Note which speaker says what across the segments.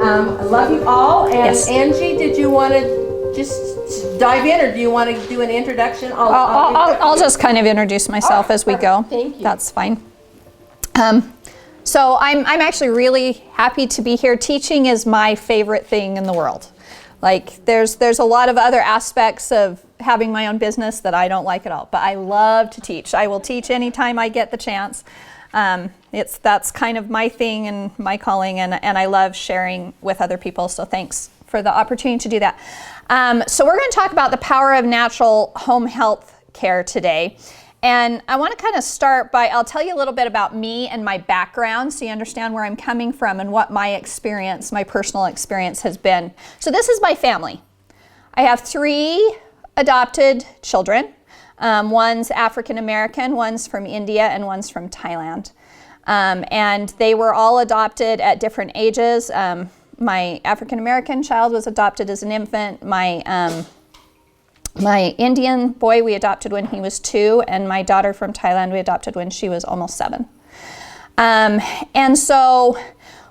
Speaker 1: I love you all. And
Speaker 2: Yes.
Speaker 1: Angie, did you want to just dive in, or do you want to do an introduction?
Speaker 2: I'll just kind of introduce myself as we go.
Speaker 1: Thank you.
Speaker 2: That's fine. So I'm actually really happy to be here. Teaching is my favorite thing in the world. Like there's a lot of other aspects of having my own business that I don't like at all, but I love to teach. I will teach anytime I get the chance. That's kind of my thing and my calling, and I love sharing with other people, so thanks for the opportunity to do that. So we're going to talk about the power of natural home health care today. And I want to kind of start by, I'll tell you a little bit about me and my background so you understand where I'm coming from and what my experience, my personal experience has been. So this is my family. I have 3 adopted children. One's African American, one's from India, and one's from Thailand. And they were all adopted at different ages. My African American child was adopted as an infant. My Indian boy we adopted when he was 2, and my daughter from Thailand we adopted when she was almost 7. And so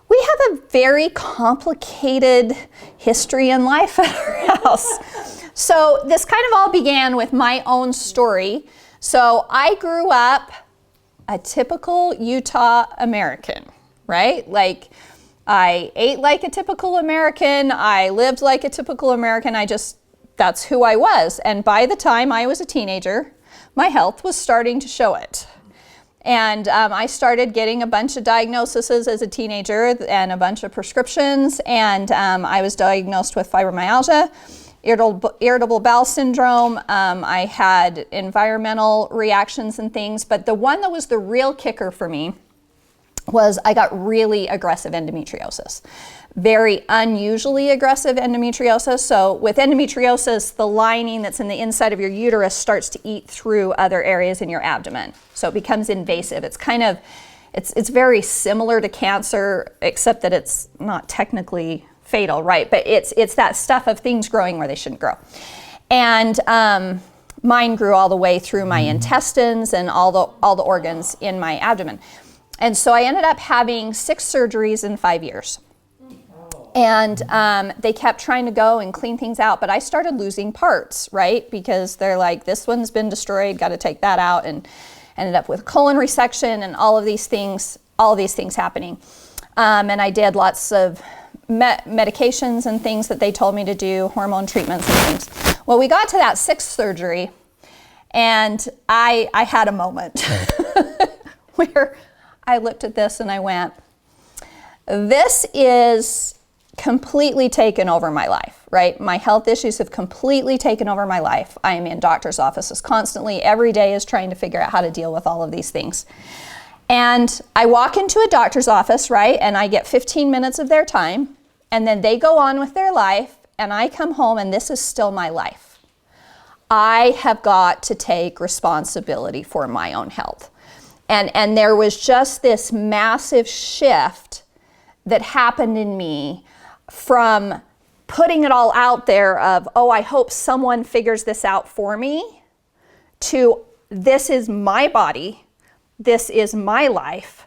Speaker 2: we have a very complicated history in life at our house. So this kind of all began with my own story. So I grew up a typical Utah American, right? Like I ate like a typical American. I lived like a typical American. That's who I was. And by the time I was a teenager, my health was starting to show it. And I started getting a bunch of diagnoses as a teenager and a bunch of prescriptions. And I was diagnosed with fibromyalgia, irritable bowel syndrome. I had environmental reactions and things. But the one that was the real kicker for me was I got really aggressive endometriosis. Very unusually aggressive endometriosis. So with endometriosis, the lining that's in the inside of your uterus starts to eat through other areas in your abdomen. So it becomes invasive. It's very similar to cancer, except that it's not technically fatal, right? But it's that stuff of things growing where they shouldn't grow. And mine grew all the way through my intestines and all the organs in my abdomen. And so I ended up having 6 surgeries in 5 years. And they kept trying to go and clean things out, but I started losing parts, right? Because they're like, this one's been destroyed, got to take that out, and ended up with colon resection and all of these things happening. And I did lots of medications and things that they told me to do, hormone treatments and things. Well, we got to that 6th surgery, and I had a moment where I looked at this and I went, this is completely taken over my life, right? My health issues have completely taken over my life. I am in doctor's offices constantly. Every day is trying to figure out how to deal with all of these things. And I walk into a doctor's office, right? And I get 15 minutes of their time, and then they go on with their life, and I come home and this is still my life. I have got to take responsibility for my own health. And there was just this massive shift that happened in me from putting it all out there of, oh, I hope someone figures this out for me, to this is my body, this is my life,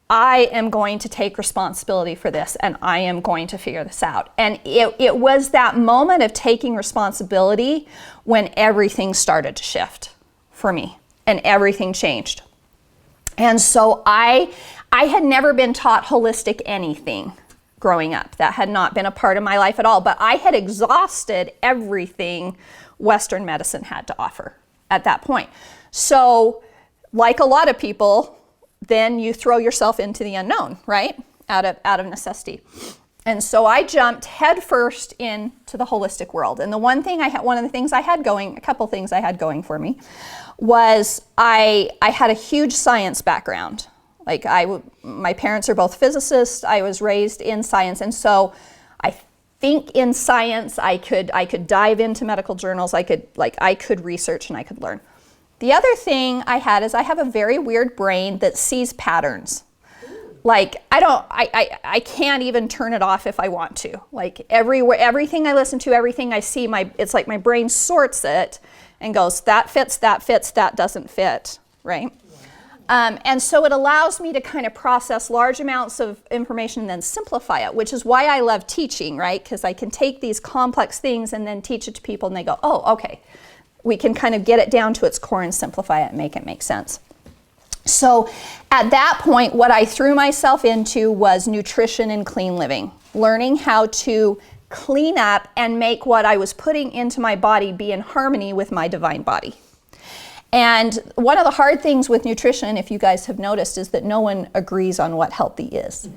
Speaker 2: I am going to take responsibility for this, and I am going to figure this out. And it was that moment of taking responsibility when everything started to shift for me, and everything changed. And so I had never been taught holistic anything growing up. That had not been a part of my life at all, but I had exhausted everything Western medicine had to offer at that point. So like a lot of people, then you throw yourself into the unknown, right? Out of necessity. And so I jumped headfirst into the holistic world. And a couple things I had going for me was I had a huge science background. Like my parents are both physicists. I was raised in science, and so I think in science I could dive into medical journals. I could research and I could learn. The other thing I had is I have a very weird brain that sees patterns. Like I can't even turn it off if I want to. Like everything I listen to, everything I see, it's like my brain sorts it and goes, that fits, that doesn't fit, right? And so it allows me to kind of process large amounts of information and then simplify it, which is why I love teaching, right? Because I can take these complex things and then teach it to people and they go, oh, okay. We can kind of get it down to its core and simplify it and make it make sense. So at that point, what I threw myself into was nutrition and clean living, learning how to clean up and make what I was putting into my body be in harmony with my divine body. And one of the hard things with nutrition, if you guys have noticed, is that no one agrees on what healthy is,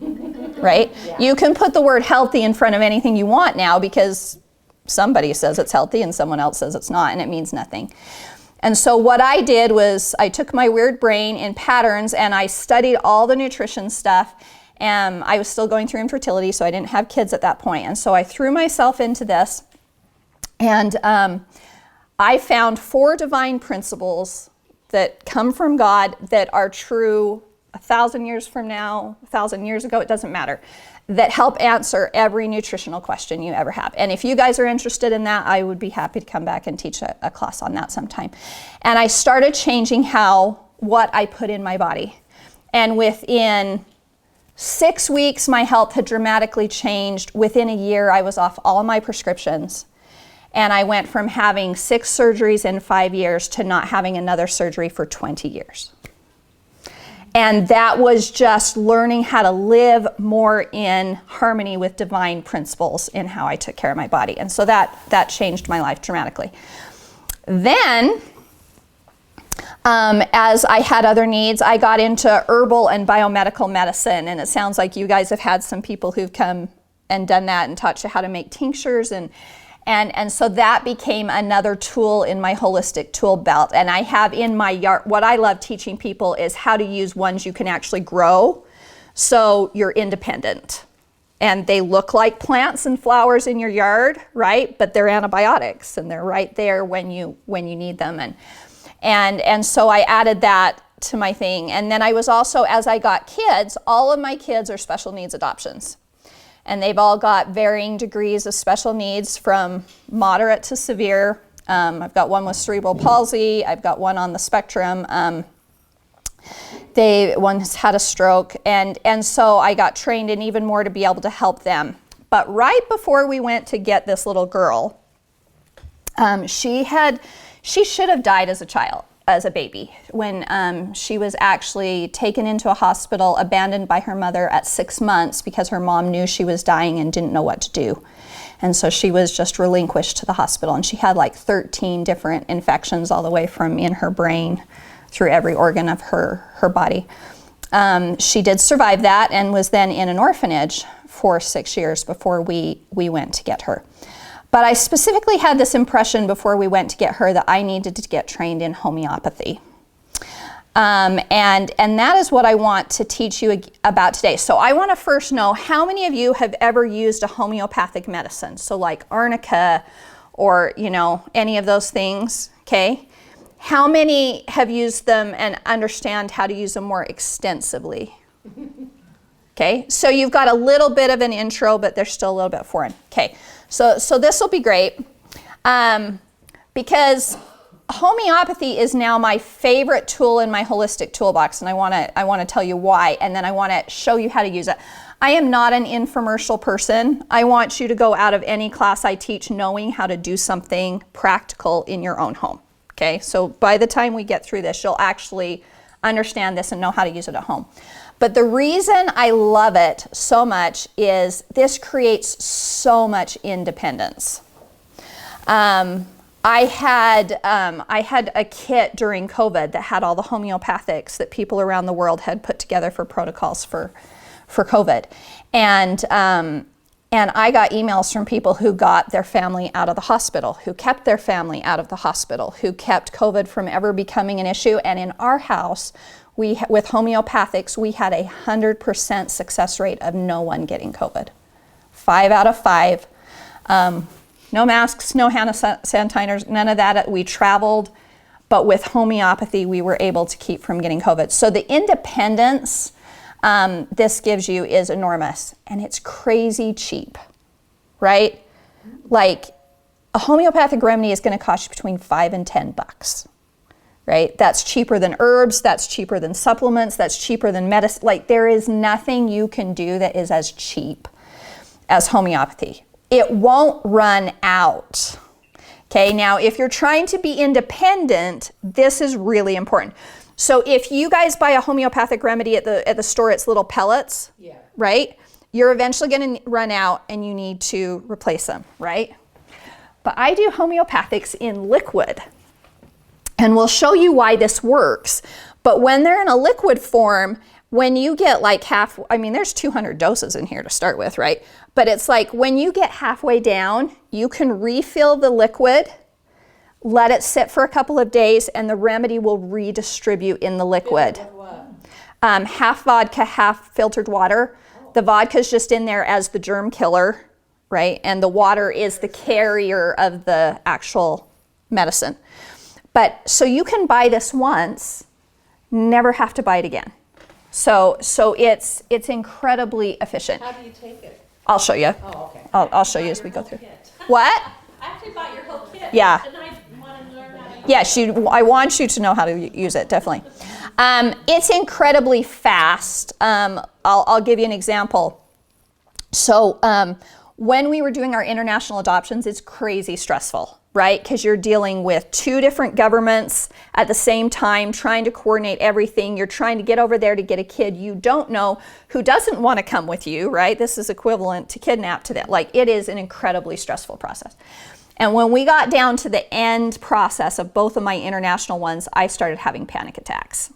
Speaker 2: right? Yeah. You can put the word healthy in front of anything you want now because somebody says it's healthy and someone else says it's not, and it means nothing. And so what I did was I took my weird brain in patterns and I studied all the nutrition stuff. And I was still going through infertility, so I didn't have kids at that point. And so I threw myself into this. And I found 4 divine principles that come from God that are true 1,000 years from now, 1,000 years ago, it doesn't matter, that help answer every nutritional question you ever have. And if you guys are interested in that, I would be happy to come back and teach a class on that sometime. And I started changing what I put in my body. And within 6 weeks, my health had dramatically changed. Within a year, I was off all of my prescriptions. And I went from having 6 surgeries in 5 years to not having another surgery for 20 years. And that was just learning how to live more in harmony with divine principles in how I took care of my body. And so that changed my life dramatically. Then, as I had other needs, I got into herbal and biomedical medicine. And it sounds like you guys have had some people who've come and done that and taught you how to make tinctures. And so that became another tool in my holistic tool belt. And I have in my yard, what I love teaching people is how to use ones you can actually grow so you're independent. And they look like plants and flowers in your yard, right? But they're antibiotics and they're right there when you need them. And so I added that to my thing. And then I was also, as I got kids, all of my kids are special needs adoptions. And they've all got varying degrees of special needs from moderate to severe. I've got one with cerebral palsy. I've got one on the spectrum. One's had a stroke. And so I got trained in even more to be able to help them. But right before we went to get this little girl, she should have died as a baby, when she was actually taken into a hospital, abandoned by her mother at 6 months because her mom knew she was dying and didn't know what to do. And so she was just relinquished to the hospital. And she had like 13 different infections all the way from in her brain through every organ of her body. She did survive that and was then in an orphanage for 6 years before we went to get her. But I specifically had this impression before we went to get her that I needed to get trained in homeopathy. And that is what I want to teach you about today. So I want to first know, how many of you have ever used a homeopathic medicine? So like arnica or, any of those things, okay? How many have used them and understand how to use them more extensively? Okay, so you've got a little bit of an intro, but they're still a little bit foreign. Okay, so this will be great because homeopathy is now my favorite tool in my holistic toolbox, and I want to tell you why, and then I want to show you how to use it. I am not an infomercial person. I want you to go out of any class I teach knowing how to do something practical in your own home. Okay, so by the time we get through this, you'll actually understand this and know how to use it at home. But the reason I love it so much is this creates so much independence. I had a kit during COVID that had all the homeopathics that people around the world had put together for protocols for COVID. And I got emails from people who got their family out of the hospital, who kept their family out of the hospital, who kept COVID from ever becoming an issue. And in our house, with homeopathics, we had 100% success rate of no one getting COVID. 5 out of 5. No masks, no hand sanitizers, none of that. We traveled, but with homeopathy, we were able to keep from getting COVID. So the independence this gives you is enormous, and it's crazy cheap, right? Like a homeopathic remedy is going to cost you between $5 and $10. right? That's cheaper than herbs, that's cheaper than supplements, that's cheaper than medicine. Like, there is nothing you can do that is as cheap as homeopathy. It won't run out. Okay, now if you're trying to be independent, this is really important. So if you guys buy a homeopathic remedy at the store, it's little pellets, right? You're eventually going to run out and you need to replace them, right? But I do homeopathics in liquid. And we'll show you why this works. But when they're in a liquid form, when you get like half, I mean, there's 200 doses in here to start with, right? But it's like when you get halfway down, you can refill the liquid, let it sit for a couple of days, and the remedy will redistribute in the liquid. Half vodka, half filtered water. The vodka is just in there as the germ killer, right? And the water is the carrier of the actual medicine. But so you can buy this once, never have to buy it again. So it's incredibly efficient.
Speaker 1: How do you take it?
Speaker 2: I'll show you.
Speaker 1: Oh, okay.
Speaker 2: I'll show you as we go through. What?
Speaker 1: I actually bought your whole kit.
Speaker 2: Yeah.
Speaker 1: And I want to learn how to use it.
Speaker 2: Yes, I want you to know how to use it, definitely. It's incredibly fast. I'll give you an example. So when we were doing our international adoptions, it's crazy stressful, right? Because you're dealing with 2 different governments at the same time, trying to coordinate everything. You're trying to get over there to get a kid you don't know who doesn't want to come with you, right? This is equivalent to kidnap to that. Like, it is an incredibly stressful process. And when we got down to the end process of both of my international ones, I started having panic attacks.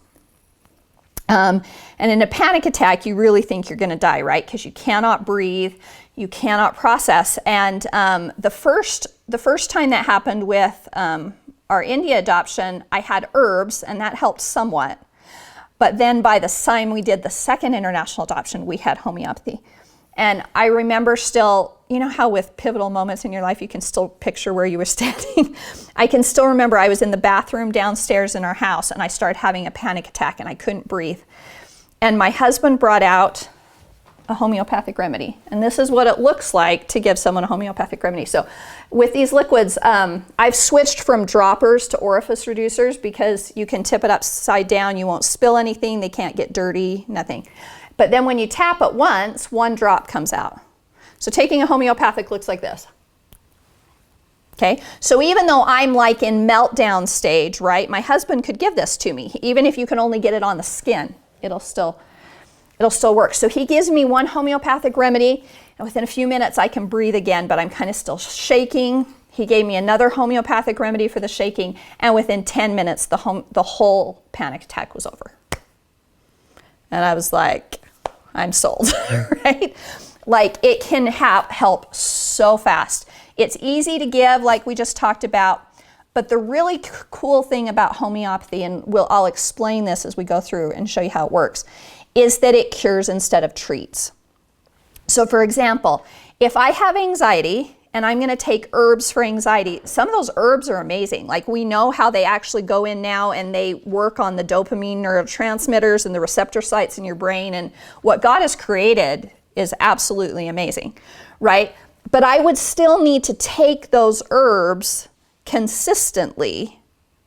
Speaker 2: And in a panic attack, you really think you're going to die, right? Because you cannot breathe, you cannot process. And the first time that happened with our India adoption, I had herbs, and that helped somewhat. But then by the time we did the second international adoption, we had homeopathy. And I remember still, you know how with pivotal moments in your life, you can still picture where you were standing? I can still remember I was in the bathroom downstairs in our house, and I started having a panic attack, and I couldn't breathe. And my husband brought out a homeopathic remedy. And this is what it looks like to give someone a homeopathic remedy. So with these liquids, I've switched from droppers to orifice reducers because you can tip it upside down, you won't spill anything, they can't get dirty, nothing. But then when you tap it once, 1 drop comes out. So taking a homeopathic looks like this. Okay, so even though I'm like in meltdown stage, right, my husband could give this to me. Even if you can only get it on the skin, it'll still work. So he gives me 1 homeopathic remedy, and within a few minutes I can breathe again, but I'm kind of still shaking. He gave me another homeopathic remedy for the shaking, and within 10 minutes the whole panic attack was over. And I was like, I'm sold, right? Like, it can help so fast. It's easy to give, like we just talked about, but the really cool thing about homeopathy, and I'll explain this as we go through and show you how it works, is that it cures instead of treats. So for example, if I have anxiety and I'm going to take herbs for anxiety, some of those herbs are amazing. Like, we know how they actually go in now and they work on the dopamine neurotransmitters and the receptor sites in your brain, and what God has created is absolutely amazing, right? But I would still need to take those herbs consistently,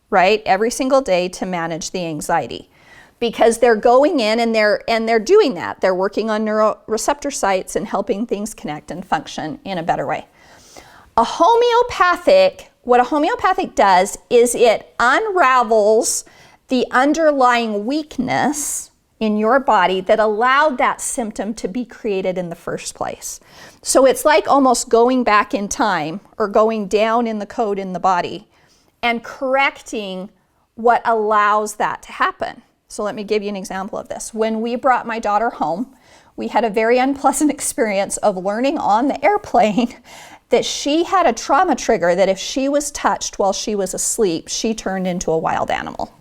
Speaker 2: right, every single day to manage the anxiety, because they're going in and they're doing that. They're working on neuroreceptor sites and helping things connect and function in a better way. What a homeopathic does is it unravels the underlying weakness in your body that allowed that symptom to be created in the first place. So it's like almost going back in time or going down in the code in the body and correcting what allows that to happen. So let me give you an example of this. When we brought my daughter home, we had a very unpleasant experience of learning on the airplane that she had a trauma trigger that if she was touched while she was asleep, she turned into a wild animal.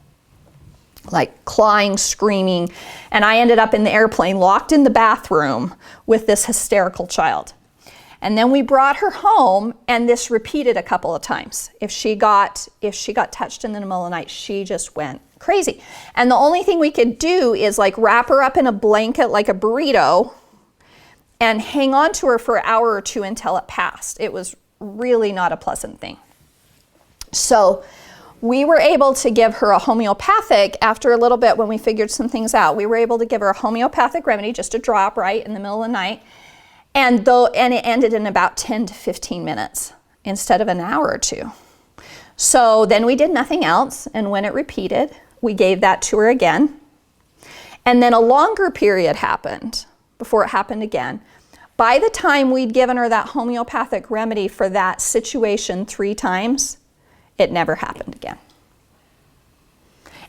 Speaker 2: Like clawing, screaming, and I ended up in the airplane locked in the bathroom with this hysterical child. And then we brought her home, and this repeated a couple of times. If she got touched in the middle of the night, she just went crazy. And the only thing we could do is like wrap her up in a blanket like a burrito and hang on to her for an hour or 2 until it passed. It was really not a pleasant thing. So we were able to give her a homeopathic after a little bit when we figured some things out. We were able to give her a homeopathic remedy, just a drop right in the middle of the night. And it ended in about 10 to 15 minutes instead of an hour or two. So then we did nothing else. And when it repeated, we gave that to her again. And then a longer period happened before it happened again. By the time we'd given her that homeopathic remedy for that situation 3 times, it never happened again.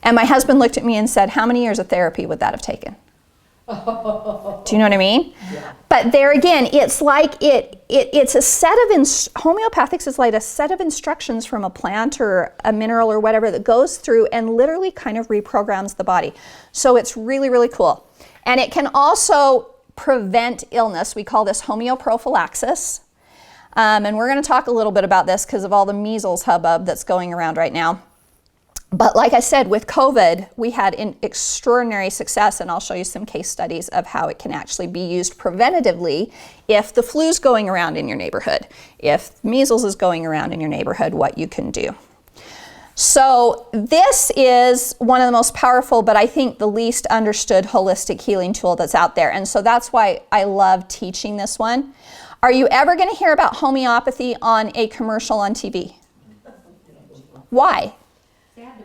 Speaker 2: And my husband looked at me and said, how many years of therapy would that have taken? Do you know what I mean?
Speaker 1: Yeah.
Speaker 2: But there again, it's like it's a set of, homeopathics is like a set of instructions from a plant or a mineral or whatever that goes through and literally kind of reprograms the body. So it's really, really cool. And it can also prevent illness. We call this homeoprophylaxis. And we're going to talk a little bit about this because of all the measles hubbub that's going around right now. But like I said, with COVID, we had an extraordinary success, and I'll show you some case studies of how it can actually be used preventatively if the flu's going around in your neighborhood, if measles is going around in your neighborhood, what you can do. So this is one of the most powerful, but I think the least understood holistic healing tool that's out there. And so that's why I love teaching this one. Are you ever going to hear about homeopathy on a commercial on TV? Why?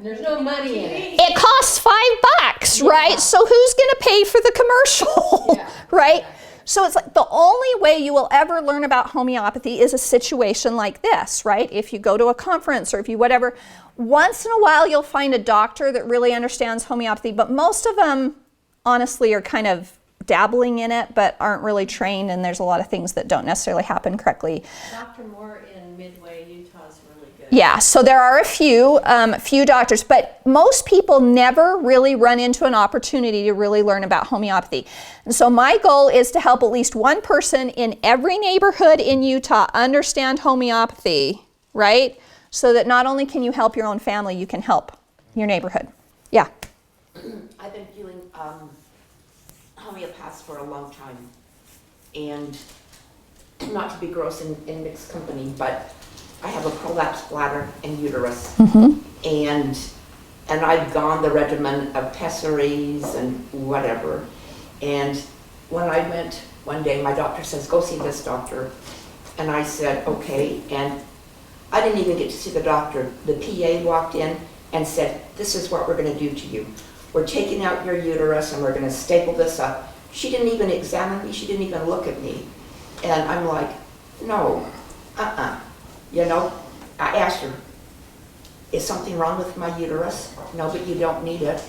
Speaker 1: There's no money in it.
Speaker 2: It costs $5, right? So who's going to pay for the commercial,
Speaker 1: Yeah.
Speaker 2: right? So it's like the only way you will ever learn about homeopathy is a situation like this, right? If you go to a conference or if you whatever, once in a while you'll find a doctor that really understands homeopathy, but most of them honestly are kind of dabbling in it but aren't really trained, and there's a lot of things that don't necessarily happen correctly.
Speaker 3: Dr. Moore in Midway, Utah is really good.
Speaker 2: Yeah, so there are a few doctors, but most people never really run into an opportunity to really learn about homeopathy. And so my goal is to help at least one person in every neighborhood in Utah understand homeopathy, right? So that not only can you help your own family, you can help your neighborhood. Yeah.
Speaker 4: I've been doing homeopaths for a long time, and not to be gross in mixed company, but I have a prolapsed bladder and uterus, and I've gone the regimen of pessaries and whatever. And when I went one day, my doctor says, go see this doctor. And I said, okay. And I didn't even get to see the doctor. The PA walked in and said, this is what we're going to do to you. We're taking out your uterus and we're going to staple this up. She didn't even examine me. She didn't even look at me. And I'm like, no, You know, I asked her, is something wrong with my uterus? No, but you don't need it.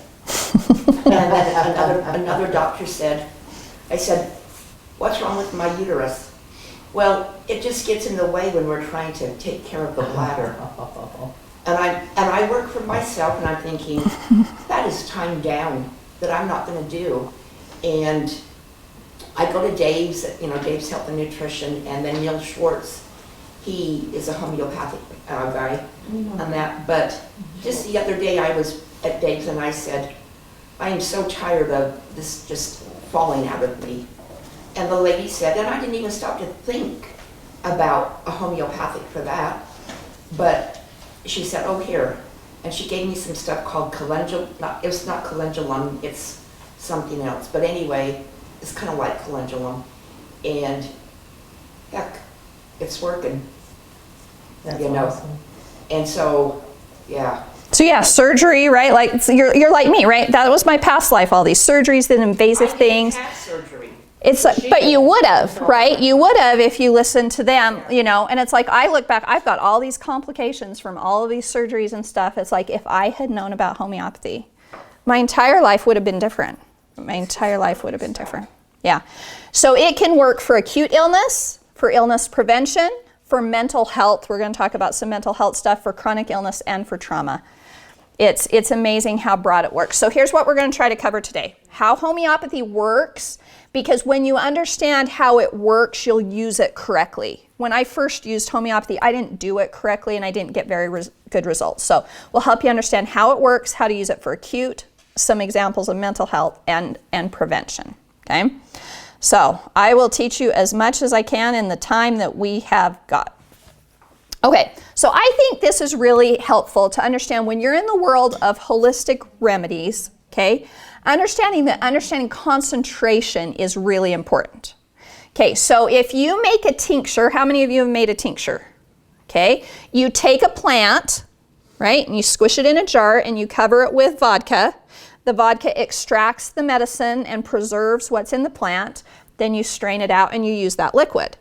Speaker 4: And then another doctor said, I said, what's wrong with my uterus? Well, it just gets in the way when we're trying to take care of the bladder. And I work for myself, and I'm thinking, that is time down that I'm not going to do. And I go to Dave's, Dave's Health and Nutrition, and then Neil Schwartz. He is a homeopathic guy on that. But just the other day I was at Dave's and I said, I am so tired of this just falling out of me. And the lady said, and I didn't even stop to think about a homeopathic for that, but she said, oh, here. And she gave me some stuff called it's not calendulum, it's something else. But anyway, it's kind of like calendulum. And heck, it's working.
Speaker 3: That's awesome.
Speaker 4: And so, yeah.
Speaker 2: So yeah, surgery, right? Like so you're like me, right? That was my past life. All these surgeries, the invasive things.
Speaker 4: I had surgery.
Speaker 2: It's like, but you would have, right? You would have if you listened to them, And it's like I look back, I've got all these complications from all of these surgeries and stuff. It's like if I had known about homeopathy, my entire life would have been different. My entire life would have been different. Yeah. So it can work for acute illness, for illness prevention, for mental health. We're going to talk about some mental health stuff, for chronic illness and for trauma. It's amazing how broad it works. So here's what we're going to try to cover today. How homeopathy works, because when you understand how it works, you'll use it correctly. When I first used homeopathy, I didn't do it correctly and I didn't get very good results. So we'll help you understand how it works, how to use it for acute, some examples of mental health and prevention, okay? So I will teach you as much as I can in the time that we have got. Okay, so I think this is really helpful to understand when you're in the world of holistic remedies, okay, understanding concentration is really important. Okay, so if you make a tincture, how many of you have made a tincture? Okay, you take a plant, right, and you squish it in a jar and you cover it with vodka. The vodka extracts the medicine and preserves what's in the plant. Then you strain it out and you use that liquid.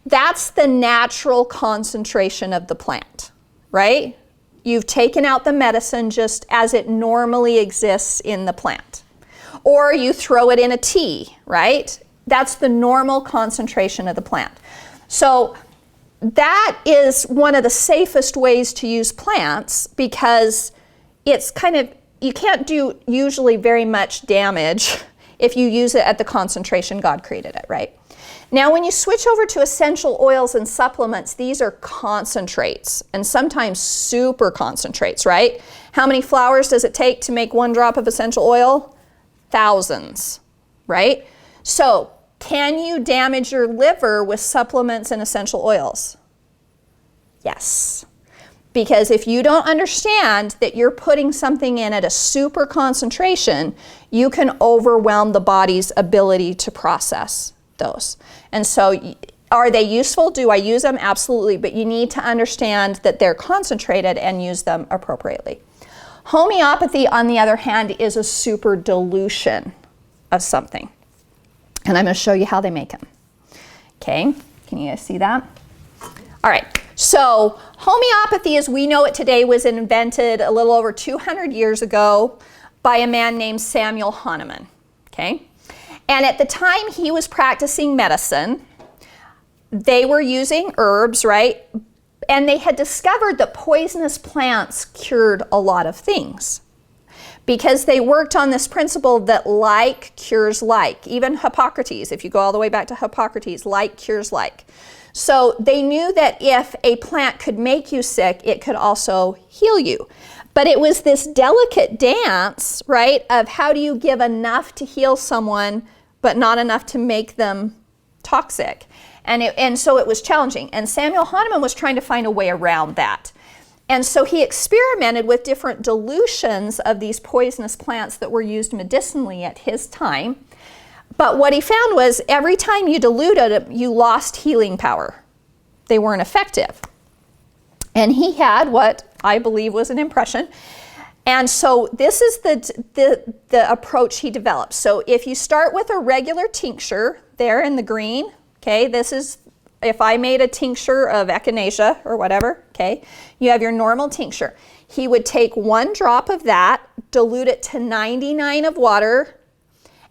Speaker 2: That's the natural concentration of the plant, right? You've taken out the medicine just as it normally exists in the plant. Or you throw it in a tea, right? That's the normal concentration of the plant. So that is one of the safest ways to use plants because it's you can't do usually very much damage if you use it at the concentration God created it, right? Now, when you switch over to essential oils and supplements, these are concentrates and sometimes super concentrates, right? How many flowers does it take to make 1 drop of essential oil? Thousands, right? So, can you damage your liver with supplements and essential oils? Yes. Because if you don't understand that you're putting something in at a super concentration, you can overwhelm the body's ability to process those. And so are they useful? Do I use them? Absolutely. But you need to understand that they're concentrated and use them appropriately. Homeopathy, on the other hand, is a super dilution of something. And I'm going to show you how they make them. Okay, can you guys see that? All right, so homeopathy as we know it today was invented a little over 200 years ago by a man named Samuel Hahnemann. Okay, and at the time he was practicing medicine, they were using herbs, right? And they had discovered that poisonous plants cured a lot of things because they worked on this principle that like cures like. Even Hippocrates, if you go all the way back to Hippocrates, like cures like. So they knew that if a plant could make you sick, it could also heal you. But it was this delicate dance, right, of how do you give enough to heal someone, but not enough to make them toxic. And so it was challenging. And Samuel Hahnemann was trying to find a way around that. And so he experimented with different dilutions of these poisonous plants that were used medicinally at his time. But what he found was every time you diluted them, you lost healing power. They weren't effective. And he had what I believe was an impression. And so this is the approach he developed. So if you start with a regular tincture there in the green, okay, this is if I made a tincture of echinacea or whatever, okay, you have your normal tincture. He would take 1 drop of that, dilute it to 99 of water,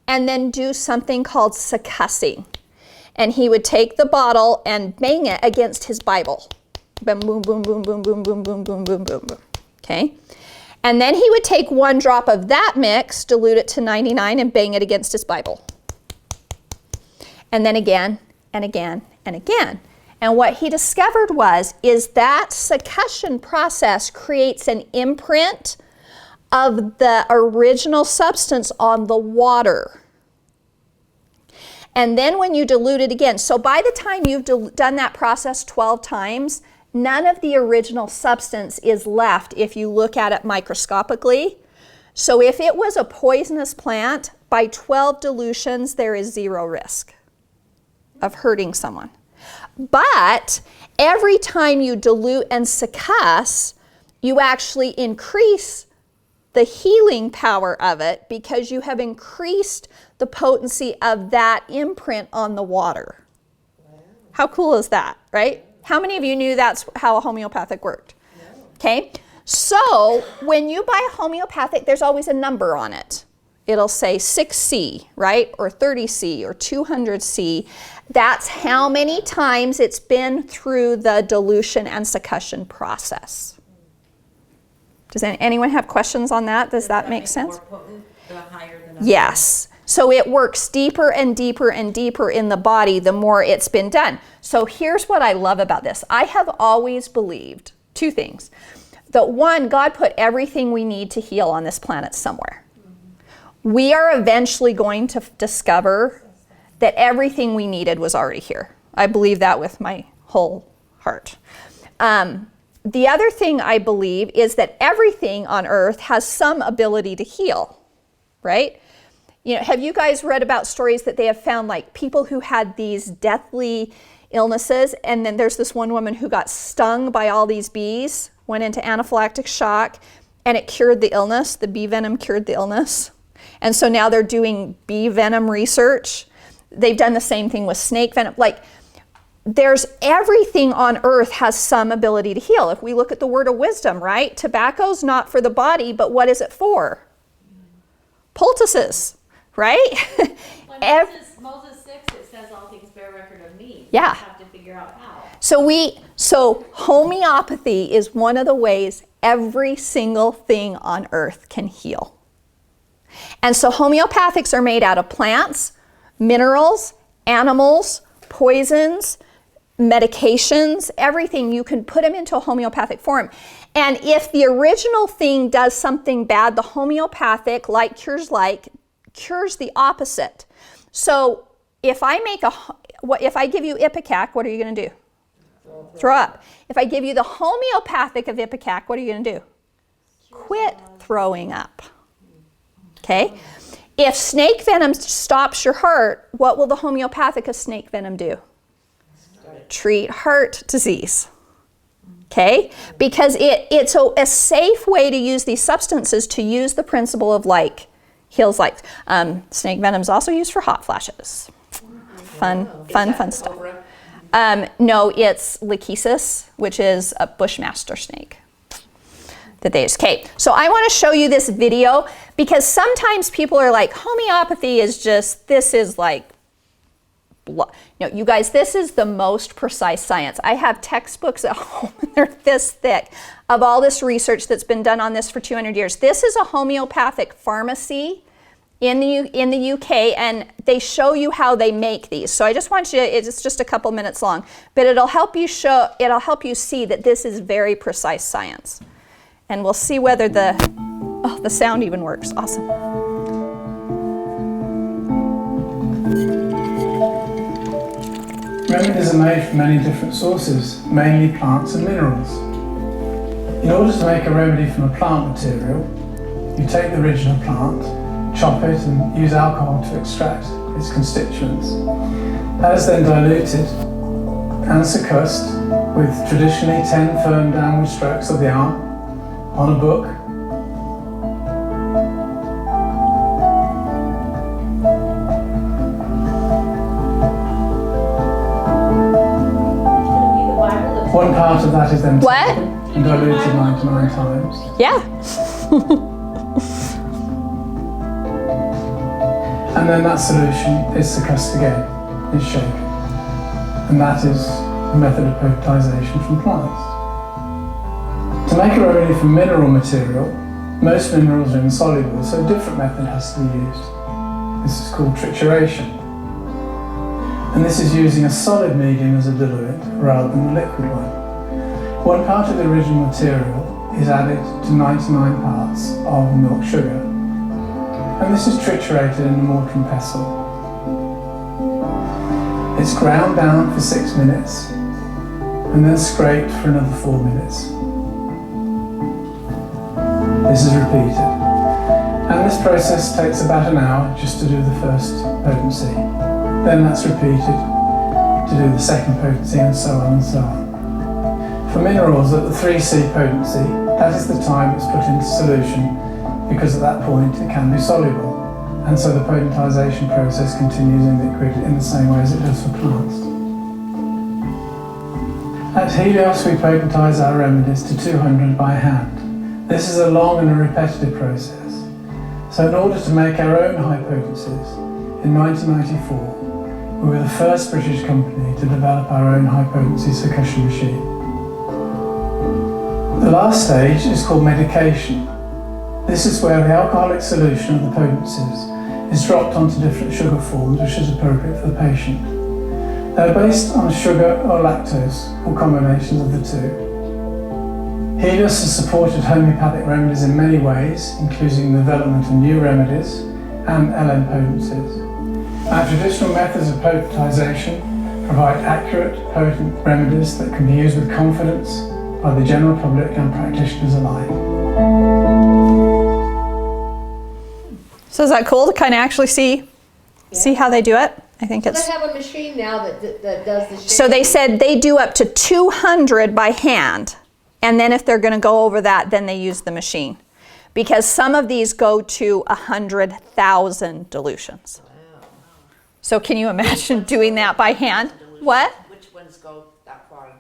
Speaker 2: and then do something called succussing. And he would take the bottle and bang it against his Bible. Boom, boom, boom, boom, boom, boom, boom, boom, boom, boom, boom, boom. Okay? And then he would take 1 drop of that mix, dilute it to 99, and bang it against his Bible. And then again, and again, and again. And what he discovered is that succussion process creates an imprint of the original substance on the water. And then when you dilute it again, so by the time you've done that process 12 times, none of the original substance is left if you look at it microscopically. So if it was a poisonous plant, by 12 dilutions, there is 0 risk of hurting someone. But every time you dilute and succuss, you actually increase the healing power of it because you have increased the potency of that imprint on the water. Wow. How cool is that, right? How many of you knew that's how a homeopathic worked? No. Okay, so when you buy a homeopathic, there's always a number on it. It'll say 6C, right? Or 30C or 200C. That's how many times it's been through the dilution and succussion process. Does anyone have questions on that? Does that make sense?
Speaker 3: More potent, the higher the number?
Speaker 2: Yes. So it works deeper and deeper and deeper in the body the more it's been done. So here's what I love about this. I have always believed 2 things. That 1, God put everything we need to heal on this planet somewhere. We are eventually going to discover that everything we needed was already here. I believe that with my whole heart. The other thing I believe is that everything on earth has some ability to heal, right? You know, have you guys read about stories that they have found, like people who had these deathly illnesses, and then there's this one woman who got stung by all these bees, went into anaphylactic shock, and it cured the illness. The bee venom cured the illness. And so now they're doing bee venom research. They've done the same thing with snake venom. Like, there's everything on earth has some ability to heal. If we look at the word of wisdom, right? Tobacco's not for the body, but what is it for? Poultices, right?
Speaker 3: Well, Moses 6, it says all things bear record of me.
Speaker 2: Yeah.
Speaker 3: You have to figure out how.
Speaker 2: So homeopathy is one of the ways every single thing on earth can heal. And so homeopathics are made out of plants, minerals, animals, poisons, medications, everything. You can put them into a homeopathic form. And if the original thing does something bad, the homeopathic, like cures the opposite. So if I give you Ipecac, what are you going to do? Throw up. If I give you the homeopathic of Ipecac, what are you going to do? Quit throwing up. Okay? If snake venom stops your heart, what will the homeopathic of snake venom do? Treat heart disease. Okay? Because it's a safe way to use these substances, to use the principle of like heals like. Snake venom is also used for hot flashes. Fun stuff. No, it's lachesis, which is a bushmaster snake that they use. Okay, so I want to show you this video because sometimes people are like, homeopathy is just, this is like, no, you guys, this is the most precise science. I have textbooks at home, and they're this thick, of all this research that's been done on this for 200 years. This is a homeopathic pharmacy in the UK, and they show you how they make these. So I just want you to, it's just a couple minutes long, but it'll help you see that this is very precise science. And we'll see whether the sound even works. Awesome.
Speaker 5: Remedies are made from many different sources, mainly plants and minerals. In order to make a remedy from a plant material, you take the original plant, chop it and use alcohol to extract its constituents. That is then diluted and succussed with traditionally 10 firm downward strokes of the arm on a book. One part of that is then taken and diluted 99 times.
Speaker 2: Yeah.
Speaker 5: And then that solution is succussed again, is shaken. And that is the method of potentization from plants. To make a remedy from mineral material, most minerals are insoluble, so a different method has to be used. This is called trituration. And this is using a solid medium as a diluent rather than a liquid one. 1 part of the original material is added to 99 parts of milk sugar. And this is triturated in a mortar and pestle. It's ground down for 6 minutes and then scraped for another 4 minutes. This is repeated. And this process takes about an hour just to do the first potency. Then that's repeated to do the second potency, and so on and so on. For minerals at the 3C potency, that is the time it's put into solution, because at that point it can be soluble, and so the potentization process continues in liquid in the same way as it does for plants. At Helios we potentize our remedies to 200 by hand. This is a long and a repetitive process. So in order to make our own high potencies, in 1994 we were the first British company to develop our own high potency succussion machine. The last stage is called medication. This is where the alcoholic solution of the potencies is dropped onto different sugar forms which is appropriate for the patient. They're based on sugar or lactose, or combinations of the two. Helios has supported homeopathic remedies in many ways, including the development of new remedies and LN potencies. Our traditional methods of potentization provide accurate, potent remedies that can be used with confidence by the general public and practitioners alike.
Speaker 2: So is that cool to kind of actually see how they do it? I think
Speaker 1: So
Speaker 2: it's...
Speaker 1: they have a machine now that does the shaking.
Speaker 2: So they said they do up to 200 by hand, and then if they're going to go over that, then they use the machine. Because some of these go to 100,000 dilutions.
Speaker 4: Wow.
Speaker 2: So can you imagine doing that by hand? What?
Speaker 4: Which ones go that far?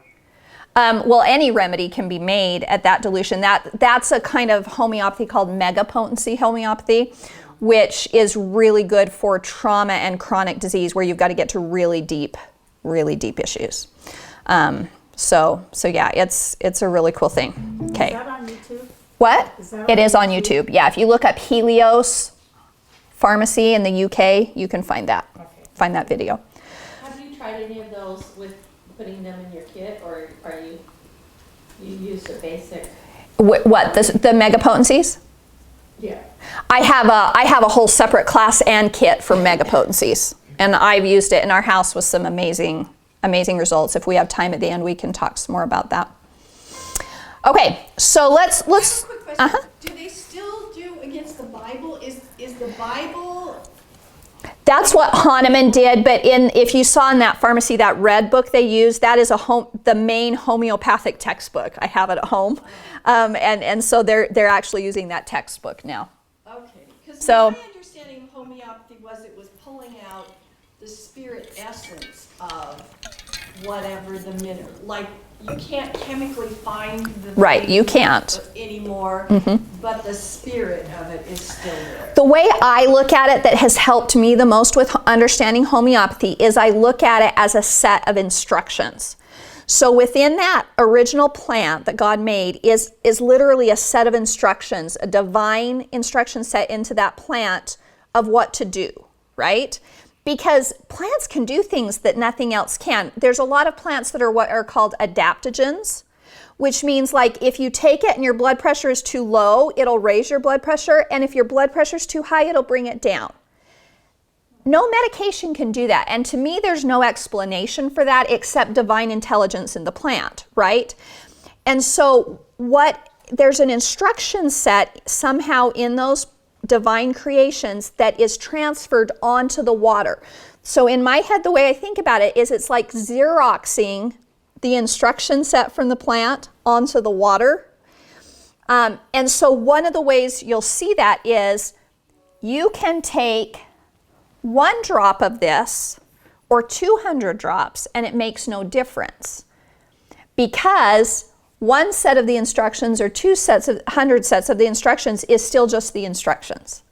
Speaker 2: Well, any remedy can be made at that dilution. That's a kind of homeopathy called megapotency homeopathy, which is really good for trauma and chronic disease where you've got to get to really deep issues. So yeah, it's a really cool thing. Okay.
Speaker 6: Is that on YouTube?
Speaker 2: What?
Speaker 6: Is that
Speaker 2: It
Speaker 6: on
Speaker 2: is on YouTube. Yeah, if you look up Helios Pharmacy in the UK, you can find that.
Speaker 3: Okay.
Speaker 2: Find that video.
Speaker 3: Have you tried any of those with putting them in your kit, or are you use the basic?
Speaker 2: What? The megapotencies?
Speaker 3: Yeah.
Speaker 2: I have a whole separate class and kit for megapotencies, and I've used it in our house with some amazing results. If we have time at the end, we can talk some more about that. Okay, so let's.
Speaker 1: I have a quick question. Do they still do against the Bible? Is the Bible?
Speaker 2: That's what Hahnemann did, but if you saw in that pharmacy, that red book they use, that is the main homeopathic textbook. I have it at home, and so they're actually using that textbook now.
Speaker 1: Okay, because
Speaker 2: So-
Speaker 1: my understanding of homeopathy was it was pulling out the spirit essence of whatever the mineral. Like you can't chemically find the
Speaker 2: Right,
Speaker 1: thing
Speaker 2: you can't.
Speaker 1: anymore, but the spirit of it is still there.
Speaker 2: The way I look at it that has helped me the most with understanding homeopathy is I look at it as a set of instructions. So within that original plant that God made is literally a set of instructions, a divine instruction set into that plant of what to do, right? Because plants can do things that nothing else can. There's a lot of plants that are what are called adaptogens, which means like if you take it and your blood pressure is too low, it'll raise your blood pressure, and if your blood pressure is too high, it'll bring it down. No medication can do that, and to me, there's no explanation for that except divine intelligence in the plant, right? And so there's an instruction set somehow in those divine creations that is transferred onto the water. So in my head, the way I think about it is it's like Xeroxing the instruction set from the plant onto the water. And so one of the ways you'll see that is you can take 1 drop of this or 200 drops and it makes no difference, because one set of the instructions or 100 sets of the instructions is still just the instructions.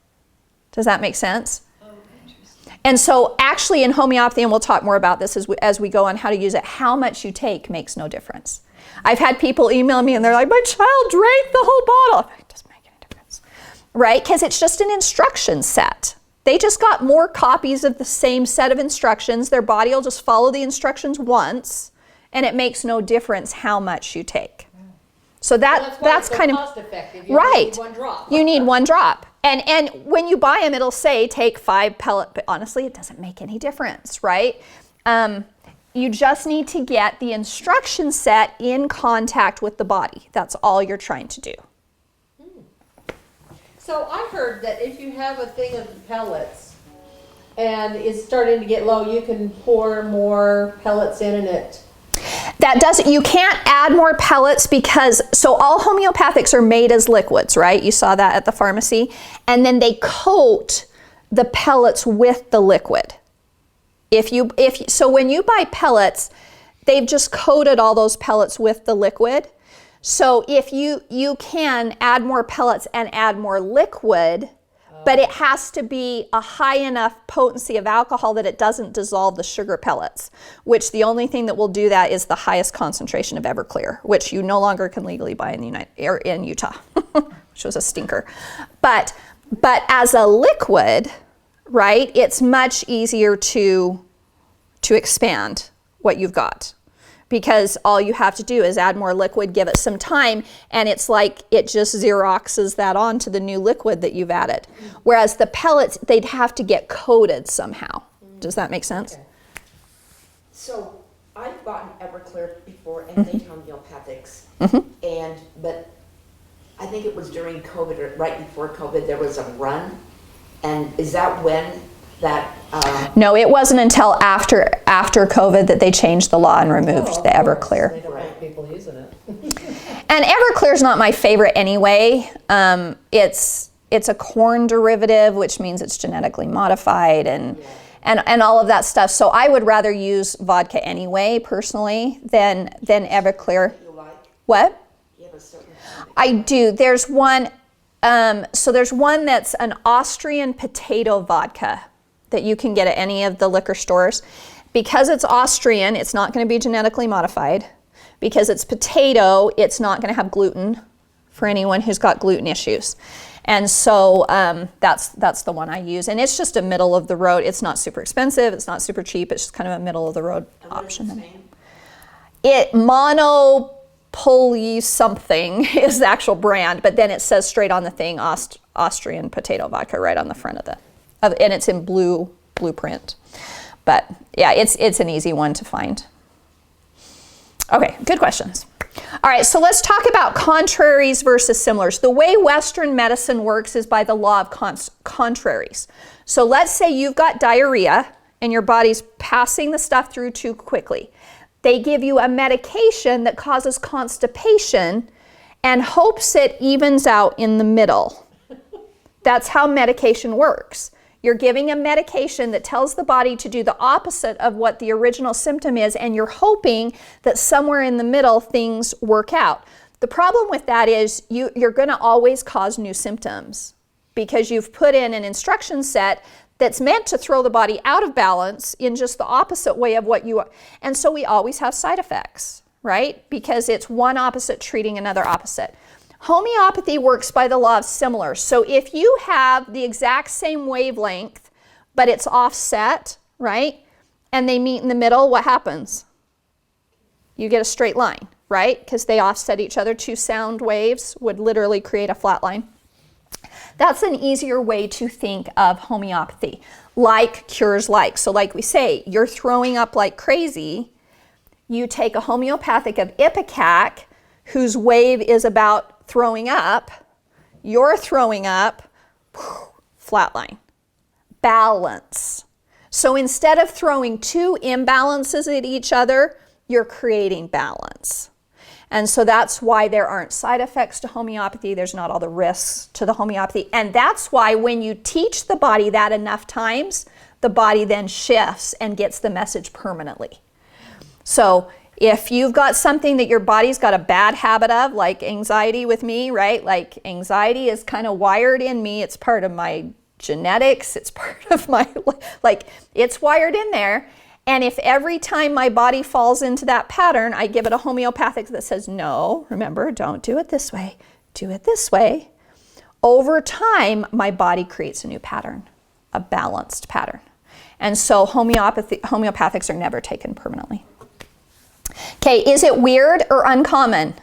Speaker 2: Does that make sense?
Speaker 1: Oh, interesting.
Speaker 2: And so actually in homeopathy, and we'll talk more about this as we go on how to use it, how much you take makes no difference. I've had people email me and they're like, my child drank the whole bottle. It doesn't make any difference, right? Because it's just an instruction set. They just got more copies of the same set of instructions. Their body will just follow the instructions once, and it makes no difference how much you take. So that's
Speaker 1: why it's so
Speaker 2: kind of
Speaker 1: cost effective. You
Speaker 2: right.
Speaker 1: Need 1 drop.
Speaker 2: You need 1 drop, and when you buy them, it'll say take 5 pellet. But honestly, it doesn't make any difference, right? You just need to get the instruction set in contact with the body. That's all you're trying to do.
Speaker 1: So I heard that if you have a thing of pellets and it's starting to get low, you can pour more pellets in and it.
Speaker 2: That doesn't, you can't add more pellets because, so all homeopathics are made as liquids, right? You saw that at the pharmacy. And then they coat the pellets with the liquid. So when you buy pellets, they've just coated all those pellets with the liquid. So if you can add more pellets and add more liquid, but it has to be a high enough potency of alcohol that it doesn't dissolve the sugar pellets, which the only thing that will do that is the highest concentration of Everclear, which you no longer can legally buy in Utah, which was a stinker. But as a liquid, right, it's much easier to expand what you've got, because all you have to do is add more liquid, give it some time, and it's like it just Xeroxes that onto the new liquid that you've added. Whereas the pellets, they'd have to get coated somehow. Does that make sense?
Speaker 1: Okay.
Speaker 4: So I've gotten Everclear before and made homeopathics. But I think it was during COVID or right before COVID, there was a run. And is that when that,
Speaker 2: No, it wasn't until after COVID that they changed the law and removed the Everclear.
Speaker 3: They don't want people using it.
Speaker 2: And Everclear's not my favorite anyway. It's a corn derivative, which means it's genetically modified and all of that stuff. So I would rather use vodka anyway, personally, than Everclear.
Speaker 4: you like?
Speaker 2: What?
Speaker 4: You have a certain
Speaker 2: I do. There's one. So there's one that's an Austrian potato vodka that you can get at any of the liquor stores. Because it's Austrian, it's not going to be genetically modified. Because it's potato, it's not going to have gluten for anyone who's got gluten issues. And so that's the one I use. And it's just a middle of the road. It's not super expensive. It's not super cheap. It's just kind of a middle of the road option. It Monopoly something is the actual brand, but then it says straight on the thing Austrian potato vodka right on the front of and it's in blueprint. But yeah, it's an easy one to find. Okay, good questions. All right, so let's talk about contraries versus similars. The way Western medicine works is by the law of contraries. So let's say you've got diarrhea and your body's passing the stuff through too quickly. They give you a medication that causes constipation and hopes it evens out in the middle. That's how medication works. You're giving a medication that tells the body to do the opposite of what the original symptom is, and you're hoping that somewhere in the middle things work out. The problem with that is you're going to always cause new symptoms because you've put in an instruction set that's meant to throw the body out of balance in just the opposite way of what you are. And so we always have side effects, right? Because it's one opposite treating another opposite. Homeopathy works by the law of similars. So if you have the exact same wavelength, but it's offset, right? And they meet in the middle, what happens? You get a straight line, right? Because they offset each other. Two sound waves would literally create a flat line. That's an easier way to think of homeopathy. Like cures like. So like we say, you're throwing up like crazy. You take a homeopathic of Ipecac, whose wave is about throwing up, you're throwing up, flat line, balance. So instead of throwing two imbalances at each other, you're creating balance. And so that's why there aren't side effects to homeopathy. There's not all the risks to the homeopathy. And that's why when you teach the body that enough times, the body then shifts and gets the message permanently. So if you've got something that your body's got a bad habit of, like anxiety with me, right? Like anxiety is kind of wired in me. It's part of my genetics. It's part of my, like it's wired in there. And if every time my body falls into that pattern, I give it a homeopathic that says, no, remember, don't do it this way. Do it this way. Over time, my body creates a new pattern, a balanced pattern. And so homeopathics are never taken permanently. Okay, is it weird or uncommon?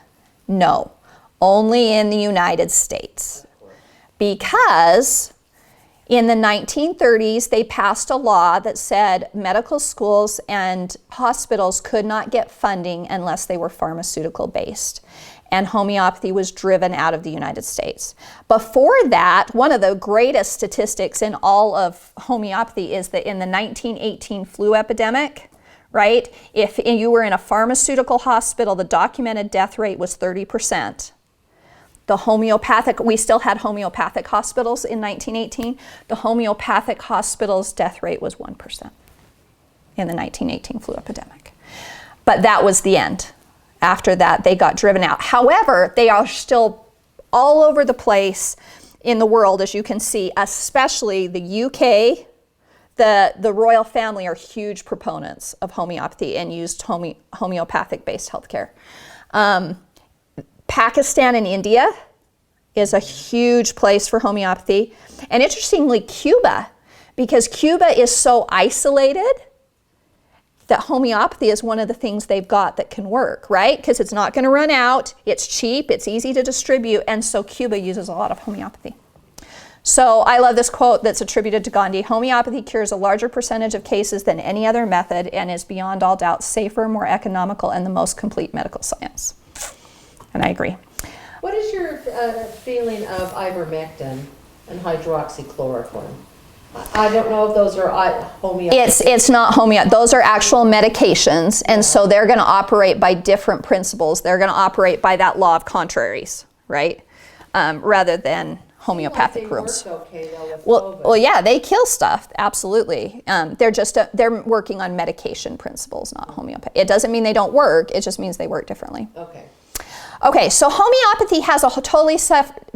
Speaker 2: No, only in the United States. Because in the 1930s, they passed a law that said medical schools and hospitals could not get funding unless they were pharmaceutical based. And homeopathy was driven out of the United States. Before that, one of the greatest statistics in all of homeopathy is that in the 1918 flu epidemic, right? If you were in a pharmaceutical hospital, the documented death rate was 30%. The homeopathic, we still had homeopathic hospitals in 1918. The homeopathic hospital's death rate was 1% in the 1918 flu epidemic. But that was the end. After that, they got driven out. However, they are still all over the place in the world, as you can see, especially the UK. The royal family are huge proponents of homeopathy and used homeopathic-based healthcare. Pakistan and India is a huge place for homeopathy. And interestingly, Cuba, because Cuba is so isolated, that homeopathy is one of the things they've got that can work, right? Because it's not going to run out, it's cheap, it's easy to distribute, and so Cuba uses a lot of homeopathy. So I love this quote that's attributed to Gandhi: "Homeopathy cures a larger percentage of cases than any other method and is beyond all doubt safer, more economical, and the most complete medical science." And I agree.
Speaker 3: What is your feeling of ivermectin and hydroxychloroquine? I don't know if those are homeopathic.
Speaker 2: It's not homeo. Those are actual medications, and so they're going to operate by different principles. They're going to operate by that law of contraries, right? Rather than homeopathic rules.
Speaker 3: Okay, though, with
Speaker 2: Well, yeah, they kill stuff, absolutely. They're working on medication principles, not homeopathy. It doesn't mean they don't work. It just means they work differently.
Speaker 3: Okay.
Speaker 2: Okay, so homeopathy has a totally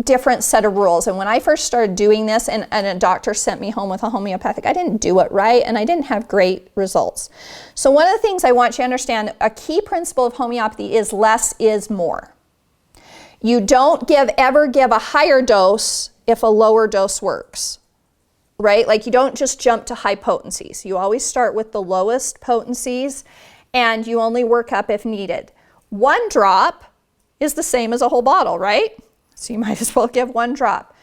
Speaker 2: different set of rules. And when I first started doing this and a doctor sent me home with a homeopathic, I didn't do it right and I didn't have great results. So one of the things I want you to understand, a key principle of homeopathy is less is more. You don't ever give a higher dose if a lower dose works, right? Like you don't just jump to high potencies. You always start with the lowest potencies and you only work up if needed. 1 drop is the same as a whole bottle, right? So you might as well give 1 drop.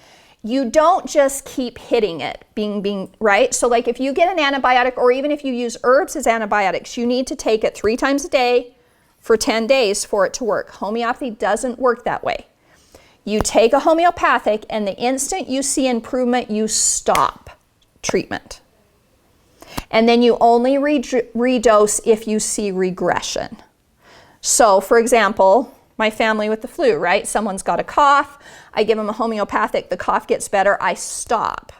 Speaker 2: You don't just keep hitting it, being right? So like if you get an antibiotic, or even if you use herbs as antibiotics, you need to take it 3 times a day for 10 days for it to work. Homeopathy doesn't work that way. You take a homeopathic and the instant you see improvement, you stop treatment. And then you only redose if you see regression. So for example, my family with the flu, right? Someone's got a cough, I give them a homeopathic, the cough gets better, I stop.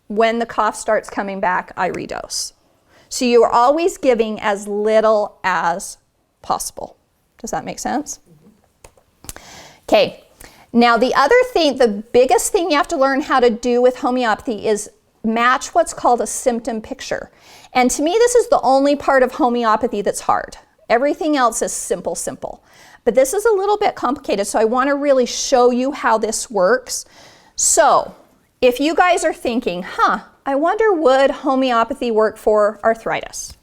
Speaker 2: When the cough starts coming back, I redose. So you are always giving as little as possible. Does that make sense? Okay, now the other thing, the biggest thing you have to learn how to do with homeopathy is match what's called a symptom picture. And to me, this is the only part of homeopathy that's hard. Everything else is simple. But this is a little bit complicated, so I want to really show you how this works. So, if you guys are thinking, I wonder would homeopathy work for arthritis?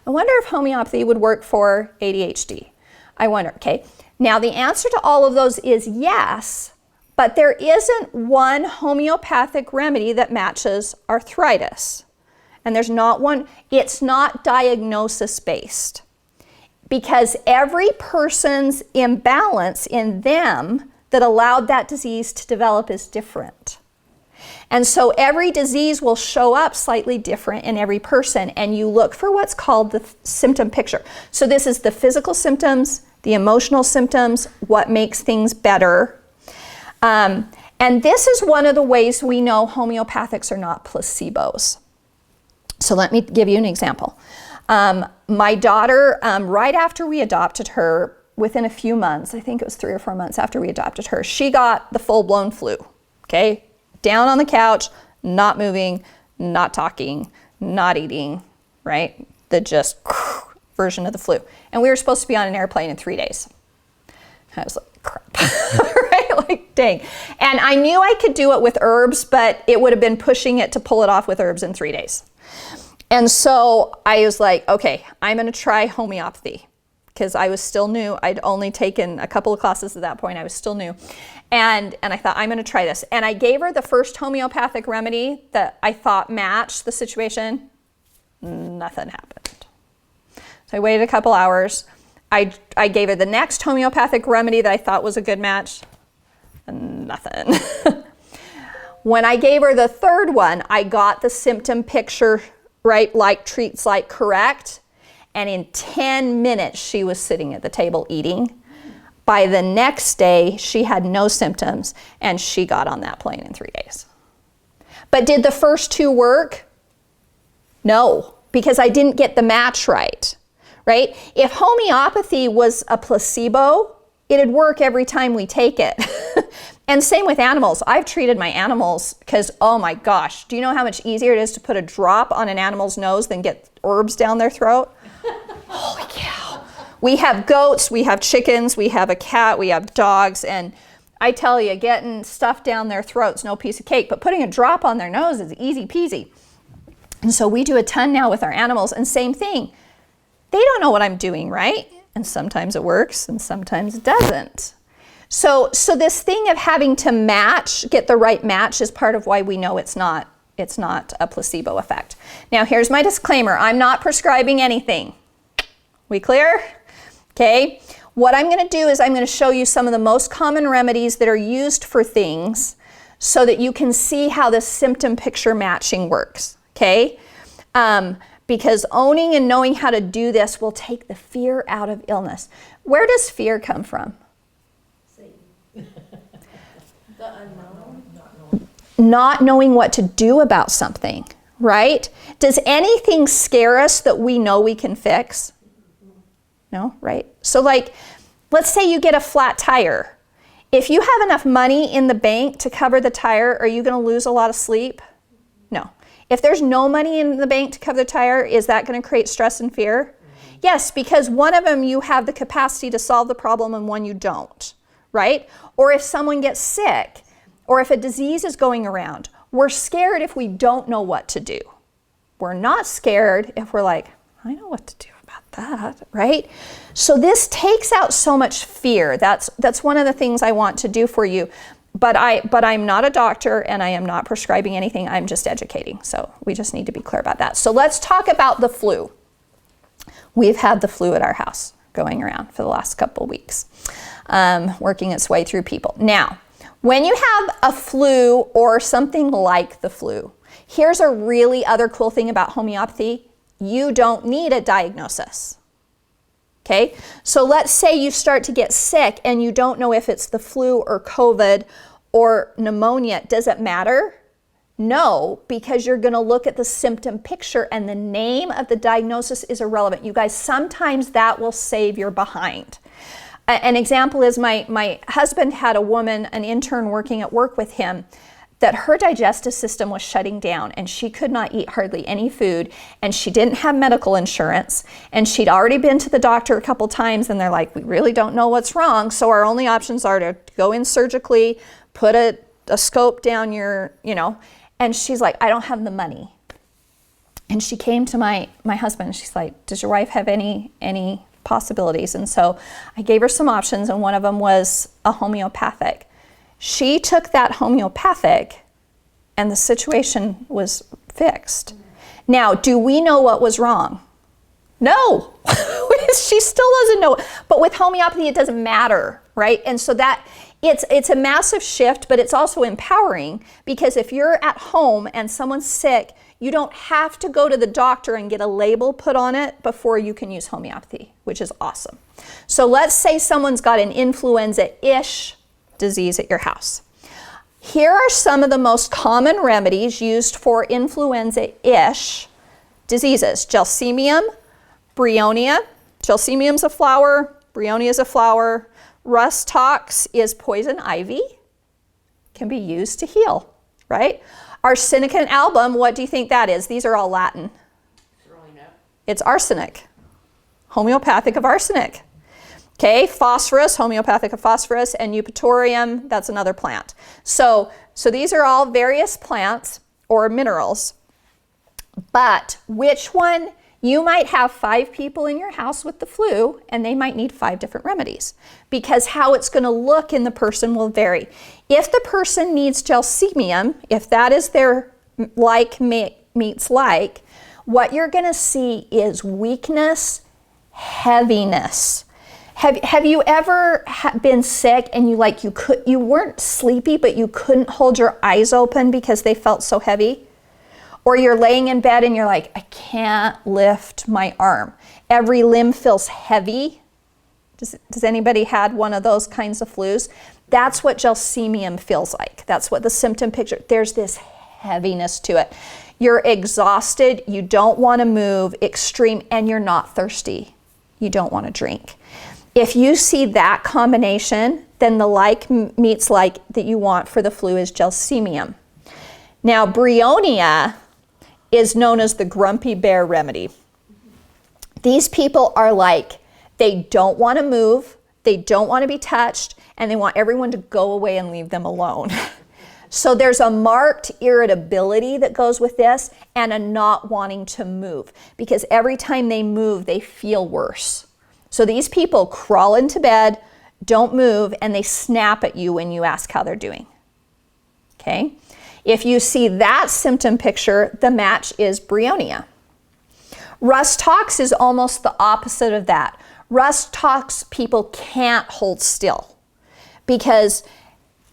Speaker 2: I wonder if homeopathy would work for ADHD. I wonder, okay. Now the answer to all of those is yes, but there isn't one homeopathic remedy that matches arthritis. And there's not one, it's not diagnosis based. Because every person's imbalance in them that allowed that disease to develop is different. And so every disease will show up slightly different in every person, and you look for what's called the symptom picture. So this is the physical symptoms, the emotional symptoms, what makes things better. And this is one of the ways we know homeopathics are not placebos. So let me give you an example. My daughter, right after we adopted her, within a few months, I think it was 3 or 4 months after we adopted her, she got the full-blown flu, okay? Down on the couch, not moving, not talking, not eating, right? The just version of the flu. And we were supposed to be on an airplane in 3 days. I was like, crap, right? Like, dang. And I knew I could do it with herbs, but it would have been pushing it to pull it off with herbs in 3 days. And so I was like, okay, I'm going to try homeopathy because I was still new. I'd only taken a couple of classes at that point. I was still new. And I thought, I'm going to try this. And I gave her the first homeopathic remedy that I thought matched the situation. Nothing happened. So I waited a couple hours. I gave her the next homeopathic remedy that I thought was a good match. Nothing. When I gave her the third one, I got the symptom picture right, like treats like correct, and in 10 minutes she was sitting at the table eating. By the next day she had no symptoms and she got on that plane in 3 days. But did the first 2 work? No, because I didn't get the match right? If homeopathy was a placebo, it'd work every time we take it. And same with animals. I've treated my animals because, oh my gosh, do you know how much easier it is to put a drop on an animal's nose than get herbs down their throat? Holy cow. We have goats, we have chickens, we have a cat, we have dogs, and I tell you, getting stuff down their throat's no piece of cake, but putting a drop on their nose is easy peasy. And so we do a ton now with our animals, and same thing. They don't know what I'm doing, right? And sometimes it works and sometimes it doesn't. So this thing of having to match, get the right match, is part of why we know it's not a placebo effect. Now here's my disclaimer. I'm not prescribing anything. We clear? Okay. What I'm going to do is I'm going to show you some of the most common remedies that are used for things so that you can see how this symptom picture matching works. Okay. Because owning and knowing how to do this will take the fear out of illness. Where does fear come from?
Speaker 1: The unknown.
Speaker 2: Not knowing what to do about something, right? Does anything scare us that we know we can fix? No, right? So like, let's say you get a flat tire. If you have enough money in the bank to cover the tire, are you going to lose a lot of sleep? No. If there's no money in the bank to cover the tire, is that going to create stress and fear? Yes, because one of them you have the capacity to solve the problem and one you don't, right? Or if someone gets sick, or if a disease is going around, we're scared if we don't know what to do. We're not scared if we're like, I know what to do about that, right? So this takes out so much fear. That's one of the things I want to do for you. But I'm not a doctor and I am not prescribing anything. I'm just educating. So we just need to be clear about that. So let's talk about the flu. We've had the flu at our house going around for the last couple weeks, working its way through people. Now, when you have a flu or something like the flu, here's a really other cool thing about homeopathy. You don't need a diagnosis. Okay, so let's say you start to get sick and you don't know if it's the flu or COVID or pneumonia. Does it matter? No, because you're going to look at the symptom picture and the name of the diagnosis is irrelevant. You guys, sometimes that will save your behind. An example is my husband had a woman, an intern working at work with him, that her digestive system was shutting down and she could not eat hardly any food and she didn't have medical insurance and she'd already been to the doctor a couple times and they're like, we really don't know what's wrong, so our only options are to go in surgically, put a scope down your, and she's like, I don't have the money. And she came to my husband and she's like, does your wife have any possibilities? And so I gave her some options and one of them was a homeopathic. She took that homeopathic and the situation was fixed. Now, do we know what was wrong? No, she still doesn't know. But with homeopathy, it doesn't matter, right? And so that it's a massive shift, but it's also empowering because if you're at home and someone's sick, you don't have to go to the doctor and get a label put on it before you can use homeopathy, which is awesome. So let's say someone's got an influenza-ish disease at your house. Here are some of the most common remedies used for influenza-ish diseases. Gelsemium, bryonia. Gelsemium's a flower, bryonia is a flower. Rhus tox is poison ivy. Can be used to heal, right? Arsenic and album, what do you think that is? These are all Latin. It's arsenic. Homeopathic of arsenic. Okay, phosphorus, homeopathic of phosphorus, and eupatorium, that's another plant. So these are all various plants or minerals, but which one? You might have 5 people in your house with the flu and they might need 5 different remedies because how it's going to look in the person will vary. If the person needs gelsemium, if that is their like meets like, what you're going to see is weakness, heaviness. Have you ever been sick and you weren't sleepy but you couldn't hold your eyes open because they felt so heavy? Or you're laying in bed and you're like, I can't lift my arm. Every limb feels heavy. Does anybody had one of those kinds of flus? That's what gelsemium feels like. That's what the symptom picture. There's this heaviness to it. You're exhausted, you don't want to move, extreme, and you're not thirsty. You don't want to drink. If you see that combination, then the like meets like that you want for the flu is gelsemium. Now, bryonia is known as the grumpy bear remedy. These people are like, they don't want to move, they don't want to be touched, and they want everyone to go away and leave them alone. So there's a marked irritability that goes with this and a not wanting to move because every time they move, they feel worse. So these people crawl into bed, don't move, and they snap at you when you ask how they're doing. Okay? If you see that symptom picture, the match is bryonia. Russ talks is almost the opposite of that. Russ talks people can't hold still because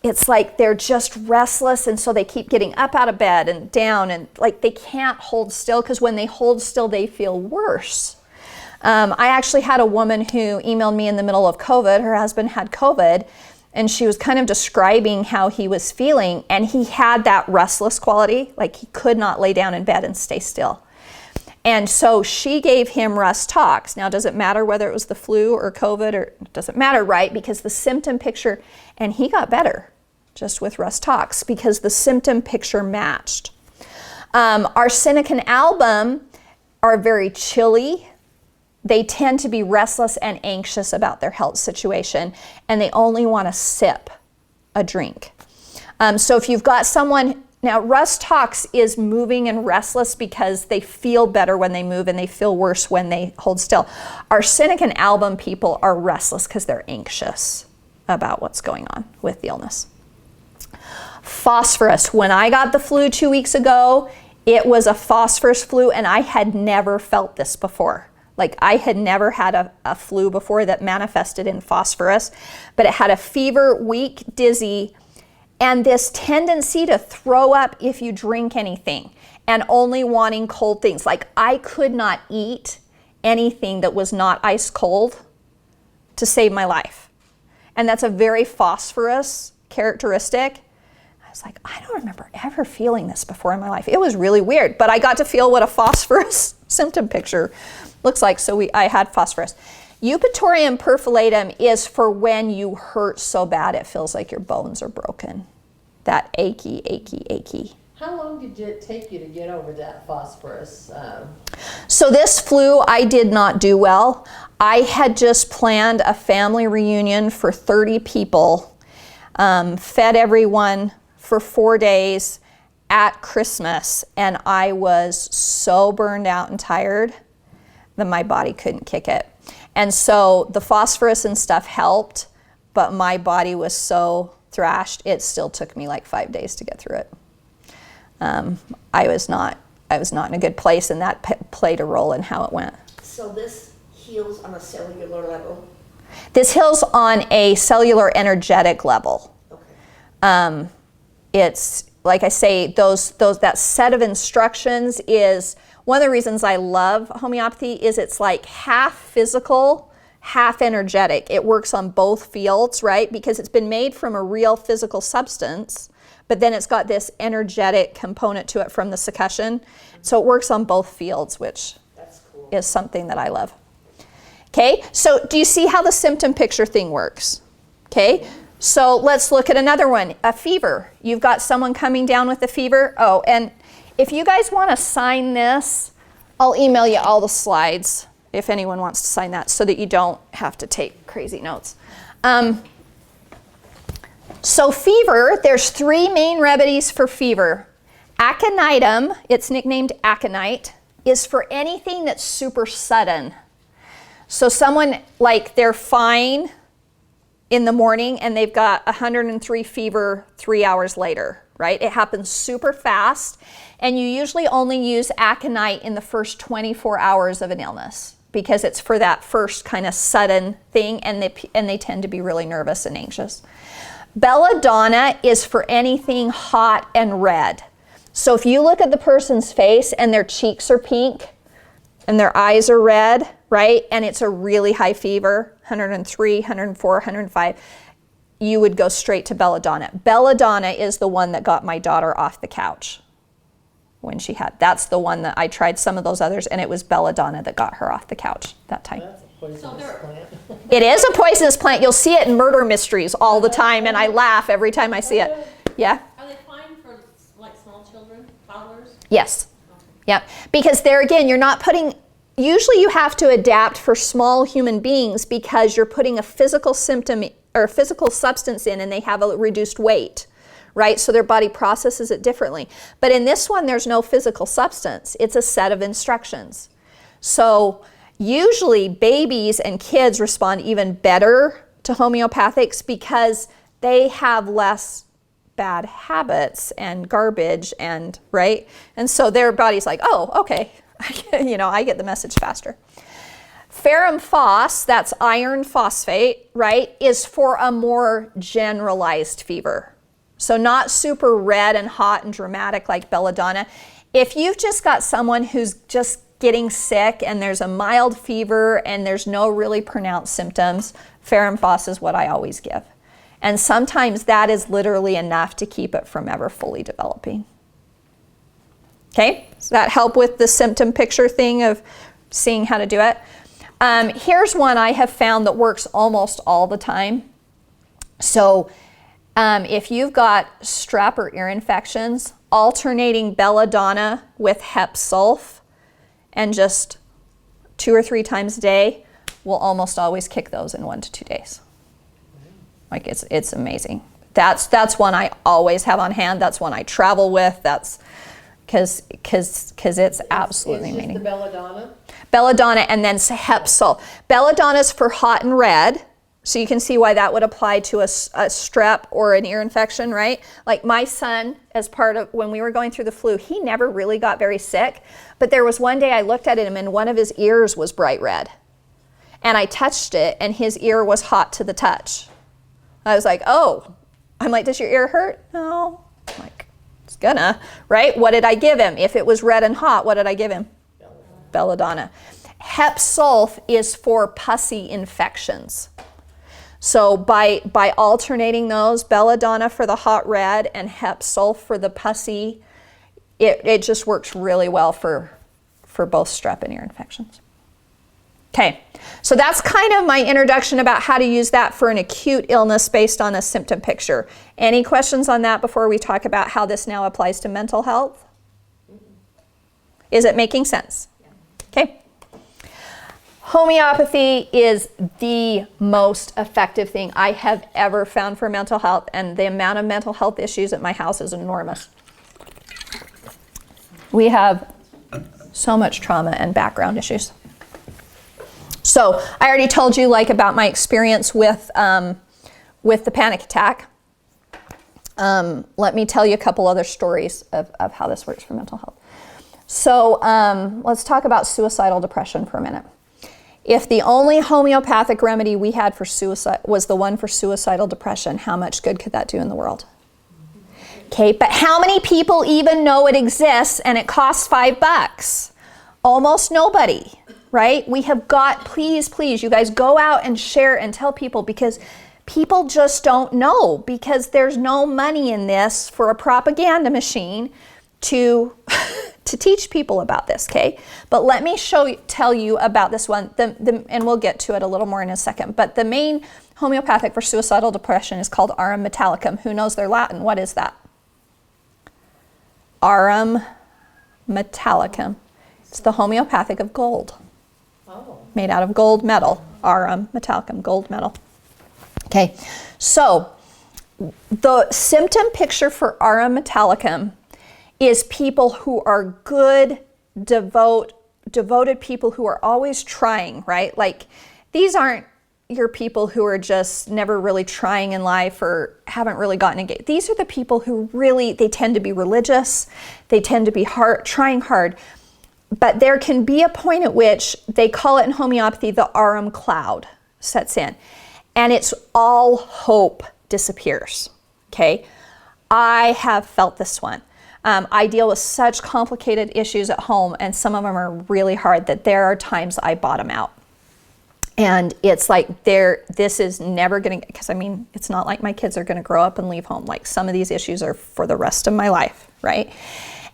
Speaker 2: it's like they're just restless, and so they keep getting up out of bed and down, and like they can't hold still because when they hold still, they feel worse. I actually had a woman who emailed me in the middle of COVID. Her husband had COVID, and she was kind of describing how he was feeling, and he had that restless quality, like he could not lay down in bed and stay still. And so she gave him Russ Talks. Now, does it matter whether it was the flu or COVID, or it doesn't matter, right? Because the symptom picture, and he got better just with Russ Talks because the symptom picture matched. Arsenic and album are very chilly. They tend to be restless and anxious about their health situation, and they only want to sip a drink. So if you've got someone, now Russ Talks is moving and restless because they feel better when they move and they feel worse when they hold still. Arsenic and album people are restless because they're anxious about what's going on with the illness. Phosphorus. When I got the flu 2 weeks ago, it was a phosphorus flu, and I had never felt this before. Like I had never had a flu before that manifested in phosphorus, but it had a fever, weak, dizzy, and this tendency to throw up if you drink anything and only wanting cold things. Like I could not eat anything that was not ice cold to save my life. And that's a very phosphorus characteristic. I was like, I don't remember ever feeling this before in my life. It was really weird, but I got to feel what a phosphorus symptom picture looks like, so I had phosphorus. Eupatorium perfilatum is for when you hurt so bad it feels like your bones are broken. That achy, achy, achy.
Speaker 3: How long did it take you to get over that phosphorus?
Speaker 2: So this flu, I did not do well. I had just planned a family reunion for 30 people, fed everyone for 4 days at Christmas, and I was so burned out and tired that my body couldn't kick it. And so the phosphorus and stuff helped, but my body was so thrashed, it still took me like 5 days to get through it. I was not in a good place, and that played a role in how it went.
Speaker 4: So this heals on a cellular level?
Speaker 2: This heals on a cellular energetic level.
Speaker 4: Okay.
Speaker 2: It's, like I say, that set of instructions is one of the reasons I love homeopathy is it's like half physical, half energetic. It works on both fields, right? Because it's been made from a real physical substance, but then it's got this energetic component to it from the succussion. So it works on both fields, which
Speaker 4: That's cool.
Speaker 2: is something that I love. Okay, so do you see how the symptom picture thing works? Okay, so let's look at another one, a fever. You've got someone coming down with a fever. Oh, and if you guys want to sign this, I'll email you all the slides if anyone wants to sign that so that you don't have to take crazy notes. So fever, there's 3 main remedies for fever. Aconitum, it's nicknamed aconite, is for anything that's super sudden. So someone, like they're fine in the morning and they've got 103 fever 3 hours later, right? It happens super fast, and you usually only use aconite in the first 24 hours of an illness because it's for that first kind of sudden thing, and they tend to be really nervous and anxious. Belladonna is for anything hot and red. So if you look at the person's face and their cheeks are pink and their eyes are red, right, and it's a really high fever, 103, 104, 105, you would go straight to belladonna. Belladonna is the one that got my daughter off the couch when she had. That's the one that I tried some of those others, and it was belladonna that got her off the couch that time.
Speaker 3: That's a poisonous plant.
Speaker 2: It is a poisonous plant. You'll see it in murder mysteries all the time, and I laugh every time I see it. Yeah?
Speaker 6: Are they fine for like small children, toddlers?
Speaker 2: Yes. Yep. Because there again, you're not putting, usually you have to adapt for small human beings because you're putting a physical symptom or a physical substance in, and they have a reduced weight, right? So their body processes it differently. But in this one, there's no physical substance. It's a set of instructions. So usually babies and kids respond even better to homeopathics because they have less bad habits and garbage and, right? And so their body's like, oh, okay, I get the message faster. Ferrum phos, that's iron phosphate, right, is for a more generalized fever. So not super red and hot and dramatic like belladonna. If you've just got someone who's just getting sick and there's a mild fever and there's no really pronounced symptoms, ferrum phos is what I always give. And sometimes that is literally enough to keep it from ever fully developing. Okay, does that help with the symptom picture thing of seeing how to do it? Here's one I have found that works almost all the time. So if you've got strep or ear infections, alternating belladonna with hep sulf and just 2 or 3 times a day will almost always kick those in 1 to 2 days. Like it's amazing. That's one I always have on hand. That's one I travel with. That's because it's absolutely amazing.
Speaker 3: It's just the belladonna?
Speaker 2: Belladonna and then hep sulf. Belladonna is for hot and red. So you can see why that would apply to a strep or an ear infection, right? Like my son, as part of when we were going through the flu, he never really got very sick. But there was one day I looked at him and one of his ears was bright red. And I touched it and his ear was hot to the touch. I was like, oh. I'm like, does your ear hurt? No. I'm like, it's gonna, right? What did I give him? If it was red and hot, what did I give him? Belladonna. Hep sulf is for pussy infections. So by alternating those, belladonna for the hot red and hep sulf for the pussy, it just works really well for both strep and ear infections. Okay, so that's kind of my introduction about how to use that for an acute illness based on a symptom picture. Any questions on that before we talk about how this now applies to mental health? Is it making sense? Okay. Homeopathy is the most effective thing I have ever found for mental health, and the amount of mental health issues at my house is enormous. We have so much trauma and background issues. So I already told you about my experience with the panic attack. Let me tell you a couple other stories of how this works for mental health. So let's talk about suicidal depression for a minute. If the only homeopathic remedy we had for suicide was the one for suicidal depression, how much good could that do in the world? Okay, but how many people even know it exists and it costs $5? Almost nobody, right? We have got, please, you guys go out and share and tell people, because people just don't know, because there's no money in this for a propaganda machine to teach people about this, okay? But let me tell you about this one, and we'll get to it a little more in a second. But the main homeopathic for suicidal depression is called Aurum metallicum. Who knows their Latin? What is that? Aurum metallicum. It's the homeopathic of gold.
Speaker 3: Oh.
Speaker 2: Made out of gold metal. Aurum metallicum, gold metal. Okay, so the symptom picture for Aurum metallicum is people who are good, devoted people who are always trying, right? Like, these aren't your people who are just never really trying in life or haven't really gotten engaged. These are the people who really, they tend to be religious, they tend to be trying hard, but there can be a point at which, they call it in homeopathy, the aurum cloud sets in, and it's all hope disappears, okay? I have felt this one. I deal with such complicated issues at home, and some of them are really hard, that there are times I bottom out. And it's like, this is never gonna, because I mean, it's not like my kids are gonna grow up and leave home. Like, some of these issues are for the rest of my life, right?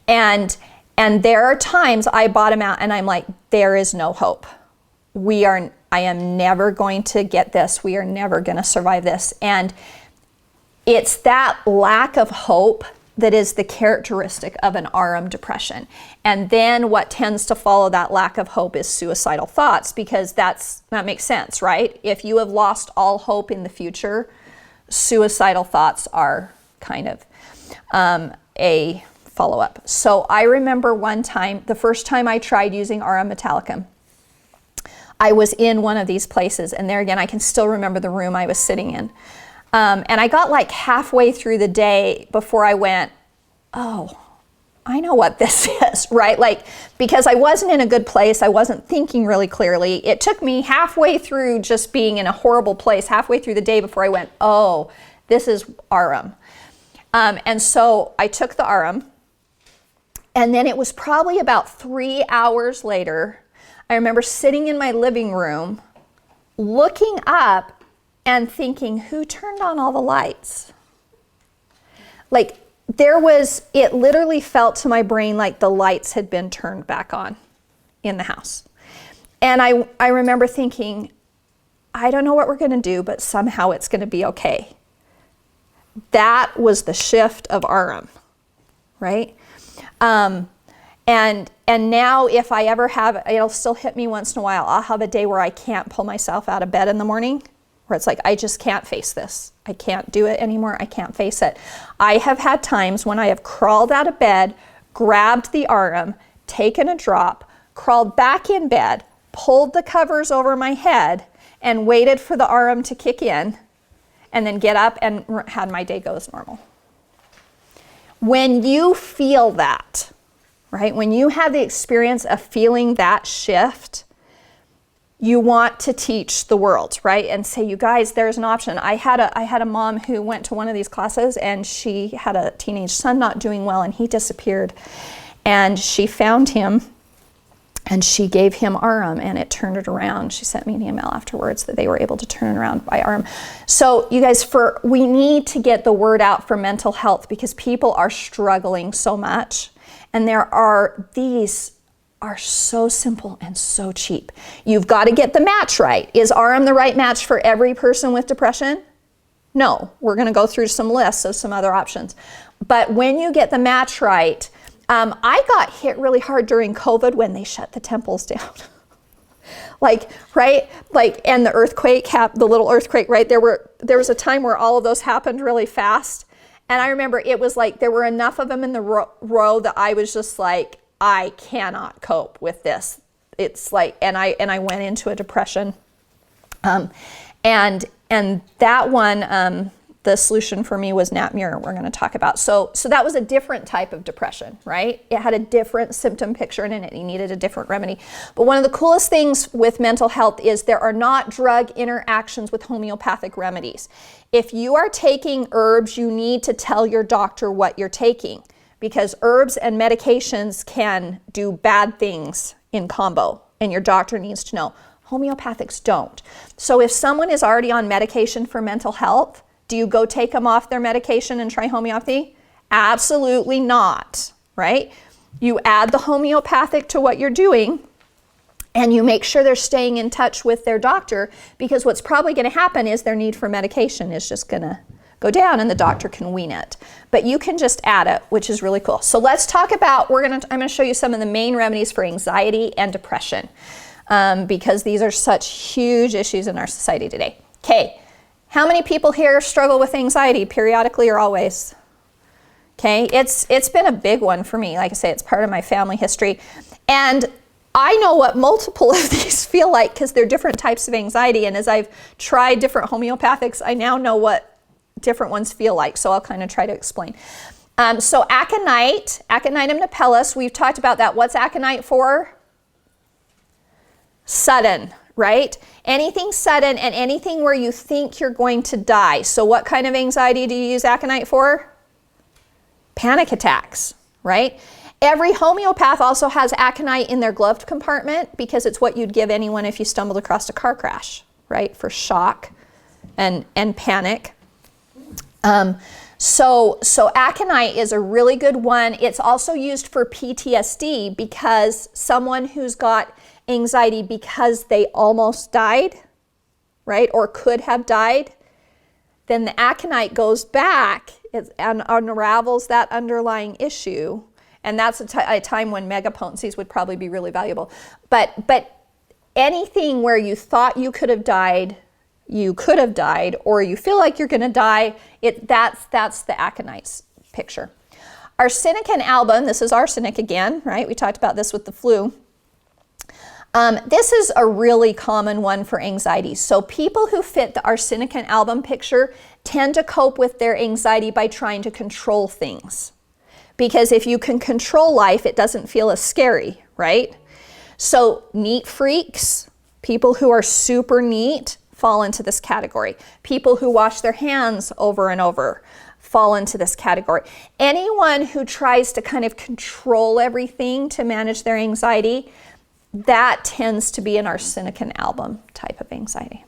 Speaker 2: And there are times I bottom out and I'm like, there is no hope. I am never going to get this. We are never gonna survive this. And it's that lack of hope that is the characteristic of an aurum depression. And then what tends to follow that lack of hope is suicidal thoughts, because that makes sense, right? If you have lost all hope in the future, suicidal thoughts are kind of a follow-up. So I remember one time, the first time I tried using Aurum metallicum, I was in one of these places, and there again, I can still remember the room I was sitting in. And I got like halfway through the day before I went, oh, I know what this is, right? Like, because I wasn't in a good place, I wasn't thinking really clearly. It took me halfway through just being in a horrible place, halfway through the day before I went, oh, this is REM. And so I took the REM, and then it was probably about 3 hours later, I remember sitting in my living room, looking up and thinking, who turned on all the lights? Like, it literally felt to my brain like the lights had been turned back on in the house. And I remember thinking, I don't know what we're going to do, but somehow it's going to be okay. That was the shift of REM, right? And now if I ever have, it'll still hit me once in a while. I'll have a day where I can't pull myself out of bed in the morning, where it's like, I just can't face this. I can't do it anymore. I can't face it. I have had times when I have crawled out of bed, grabbed the REM, taken a drop, crawled back in bed, pulled the covers over my head, and waited for the REM to kick in, and then get up and had my day go as normal. When you feel that, right, when you have the experience of feeling that shift, you want to teach the world, right? And say, you guys, there's an option. I had a mom who went to one of these classes, and she had a teenage son not doing well, and he disappeared. And she found him, and she gave him REM, and it turned it around. She sent me an email afterwards that they were able to turn it around by REM. So you guys, we need to get the word out for mental health, because people are struggling so much. And these are so simple and so cheap. You've got to get the match right. Is REM the right match for every person with depression? No. We're going to go through some lists of some other options. But when you get the match right, I got hit really hard during COVID when they shut the temples down. And the earthquake, the little earthquake, right? There was a time where all of those happened really fast. And I remember it was like there were enough of them in the row that I was just like, I cannot cope with this. It's like, and I went into a depression. And that one, the solution for me was NAPMUR, we're going to talk about. So that was a different type of depression, right? It had a different symptom picture in it. You needed a different remedy. But one of the coolest things with mental health is there are not drug interactions with homeopathic remedies. If you are taking herbs, you need to tell your doctor what you're taking, because herbs and medications can do bad things in combo, and your doctor needs to know. Homeopathics don't. So if someone is already on medication for mental health, do you go take them off their medication and try homeopathy? Absolutely not, right? You add the homeopathic to what you're doing, and you make sure they're staying in touch with their doctor, because what's probably going to happen is their need for medication is just going to go down, and the doctor can wean it. But you can just add it, which is really cool. So let's talk about, I'm going to show you some of the main remedies for anxiety and depression, because these are such huge issues in our society today. Okay. How many people here struggle with anxiety periodically or always? Okay, it's been a big one for me. Like I say, it's part of my family history. And I know what multiple of these feel like, because they're different types of anxiety. And as I've tried different homeopathics, I now know what different ones feel like. So I'll kind of try to explain. So aconite, Aconitum napellus, we've talked about that. What's aconite for? Sudden, right? Anything sudden and anything where you think you're going to die. So what kind of anxiety do you use aconite for? Panic attacks, right? Every homeopath also has aconite in their gloved compartment, because it's what you'd give anyone if you stumbled across a car crash, right? For shock and panic. So aconite is a really good one. It's also used for PTSD, because someone who's got anxiety because they almost died, right, or could have died, then the aconite goes back and unravels that underlying issue, and that's a time when megapotencies would probably be really valuable. But anything where you thought you could have died, or you feel like you're going to die, that's the aconite picture. Arsenic and alba, this is arsenic again, right? We talked about this with the flu. This is a really common one for anxiety. So people who fit the Arsenican album picture tend to cope with their anxiety by trying to control things. Because if you can control life, it doesn't feel as scary, right? So neat freaks, people who are super neat, fall into this category. People who wash their hands over and over fall into this category. Anyone who tries to kind of control everything to manage their anxiety, that tends to be an Arsenican album type of anxiety.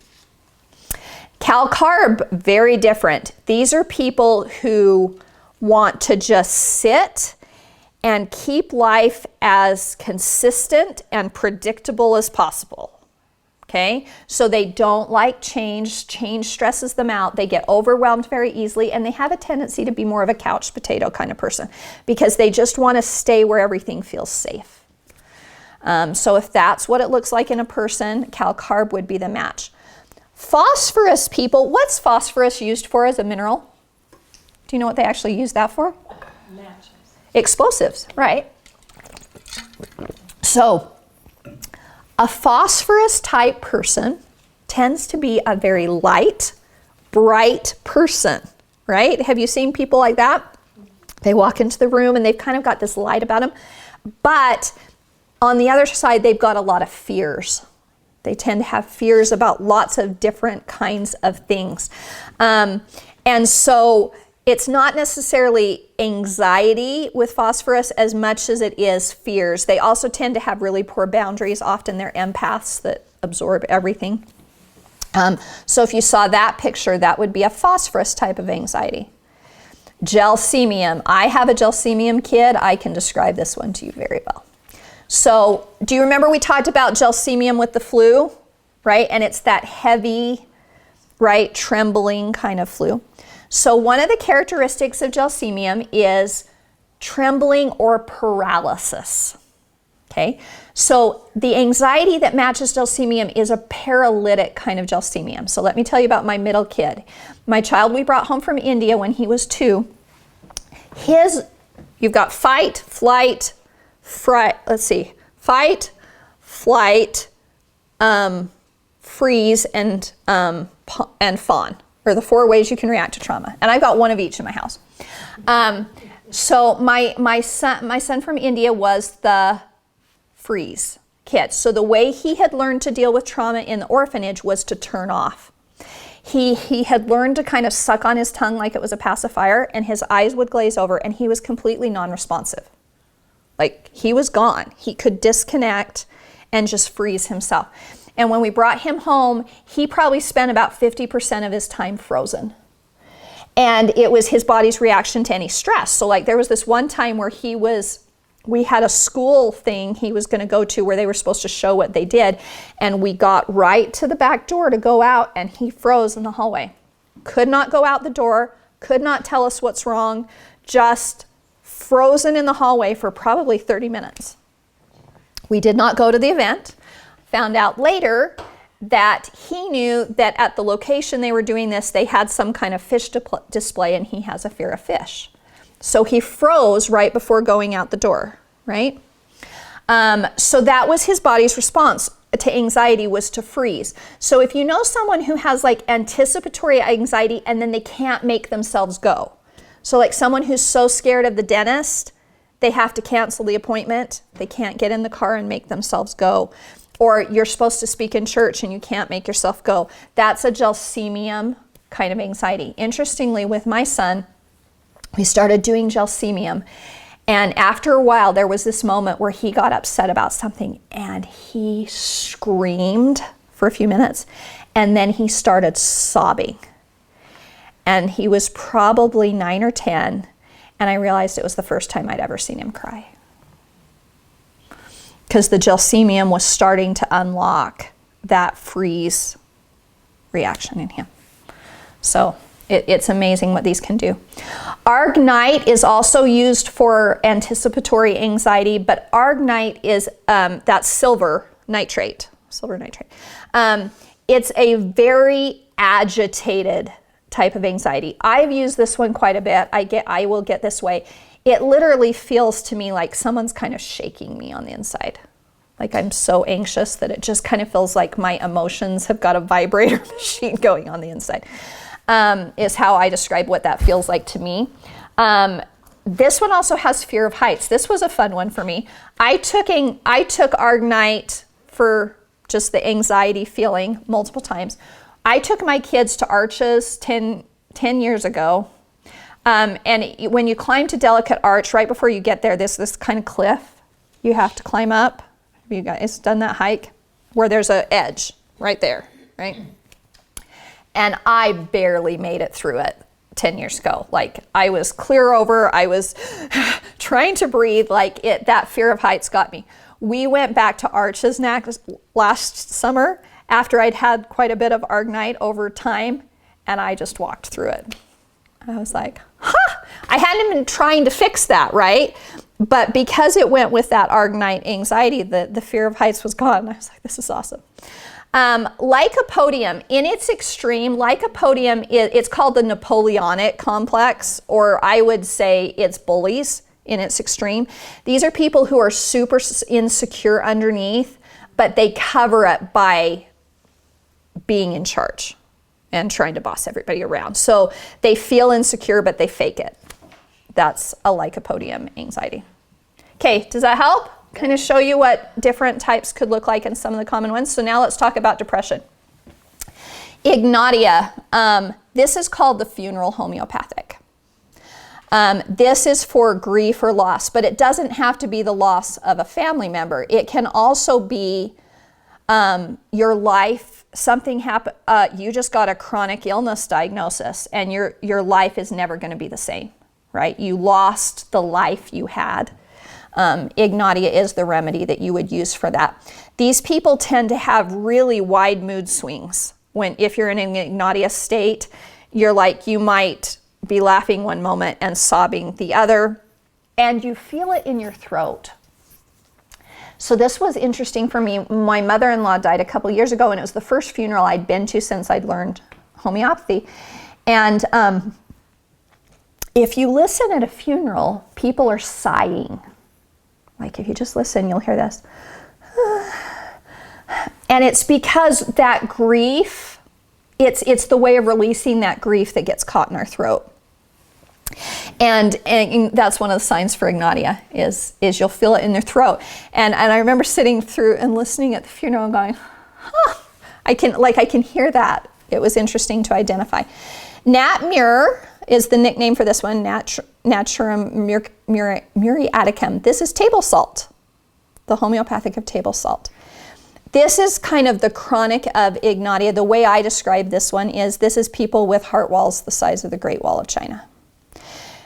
Speaker 2: Cal Carb, very different. These are people who want to just sit and keep life as consistent and predictable as possible. Okay, so they don't like change. Change stresses them out. They get overwhelmed very easily, and they have a tendency to be more of a couch potato kind of person because they just want to stay where everything feels safe. So if that's what it looks like in a person, Cal Carb would be the match. Phosphorus people, what's phosphorus used for as a mineral? Do you know what they actually use that for?
Speaker 6: Matches.
Speaker 2: Explosives, right? So a phosphorus type person tends to be a very light, bright person, right? Have you seen people like that? They walk into the room and they've kind of got this light about them, but on the other side, they've got a lot of fears. They tend to have fears about lots of different kinds of things. And so it's not necessarily anxiety with phosphorus as much as it is fears. They also tend to have really poor boundaries. Often they're empaths that absorb everything. So if you saw that picture, that would be a phosphorus type of anxiety. Gelsemium. I have a gelsemium kid. I can describe this one to you very well. So do you remember we talked about gelsemium with the flu, right? And it's that heavy, right, trembling kind of flu. So one of the characteristics of gelsemium is trembling or paralysis, okay? So the anxiety that matches gelsemium is a paralytic kind of gelsemium. So let me tell you about my middle kid. My child we brought home from India when he was 2. You've got fight, flight, fight, flight, freeze, and fawn, are the 4 ways you can react to trauma. And I've got one of each in my house. So my son from India was the freeze kid. So the way he had learned to deal with trauma in the orphanage was to turn off. He had learned to kind of suck on his tongue like it was a pacifier, and his eyes would glaze over, and he was completely non-responsive. Like, he was gone. He could disconnect and just freeze himself. And when we brought him home, he probably spent about 50% of his time frozen. And it was his body's reaction to any stress. So like there was this one time where we had a school thing he was going to go to where they were supposed to show what they did. And we got right to the back door to go out, and he froze in the hallway. Could not go out the door, could not tell us what's wrong, just frozen in the hallway for probably 30 minutes. We did not go to the event. Found out later that he knew that at the location they were doing this, they had some kind of fish display, and he has a fear of fish. So he froze right before going out the door, right? So that was his body's response to anxiety, was to freeze. So if you know someone who has like anticipatory anxiety and then they can't make themselves go, so like someone who's so scared of the dentist, they have to cancel the appointment. They can't get in the car and make themselves go. Or you're supposed to speak in church and you can't make yourself go. That's a gelsemium kind of anxiety. Interestingly, with my son, we started doing gelsemium. And after a while, there was this moment where he got upset about something and he screamed for a few minutes. And then he started sobbing. And he was probably 9 or 10, and I realized it was the first time I'd ever seen him cry. Because the gelsemium was starting to unlock that freeze reaction in him. So it's amazing what these can do. Argnite is also used for anticipatory anxiety, but argnite is that's silver nitrate. It's a very agitated type of anxiety. I've used this one quite a bit. I will get this way. It literally feels to me like someone's kind of shaking me on the inside. Like I'm so anxious that it just kind of feels like my emotions have got a vibrator machine going on the inside, is how I describe what that feels like to me. This one also has fear of heights. This was a fun one for me. I took Argonite for just the anxiety feeling multiple times. I took my kids to Arches 10 years ago. When you climb to Delicate Arch, right before you get there, there's this kind of cliff you have to climb up. Have you guys done that hike? Where there's an edge right there, right? And I barely made it through it 10 years ago. Like I was clear over, I was trying to breathe, that fear of heights got me. We went back to Arches last summer after I'd had quite a bit of Argonite over time, and I just walked through it. I was like, I hadn't been trying to fix that, right? But because it went with that Argonite anxiety, the fear of heights was gone. I was like, this is awesome. Lycopodium, in its extreme, lycopodium, it's called the Napoleonic complex, or I would say it's bullies in its extreme. These are people who are super insecure underneath, but they cover it by being in charge and trying to boss everybody around. So they feel insecure, but they fake it. That's a lycopodium anxiety. Okay, does that help? Kind of show you what different types could look like and some of the common ones. So now let's talk about depression. Ignatia, this is called the funeral homeopathic. This is for grief or loss, but it doesn't have to be the loss of a family member. It can also be your life, something happened, you just got a chronic illness diagnosis and your life is never going to be the same, right? You lost the life you had. Ignatia is the remedy that you would use for that. These people tend to have really wide mood swings. If you're in an Ignatia state, you might be laughing one moment and sobbing the other, and you feel it in your throat. So this was interesting for me. My mother-in-law died a couple years ago, and it was the first funeral I'd been to since I'd learned homeopathy. And if you listen at a funeral, people are sighing. Like if you just listen, you'll hear this. And it's because that grief, it's the way of releasing that grief that gets caught in our throat. And that's one of the signs for Ignatia is you'll feel it in their throat. And I remember sitting through and listening at the funeral and going, I can hear that. It was interesting to identify. Natmur is the nickname for this one, Naturum muriaticum. This is table salt, the homeopathic of table salt. This is kind of the chronic of Ignatia. The way I describe this one is this is people with heart walls the size of the Great Wall of China.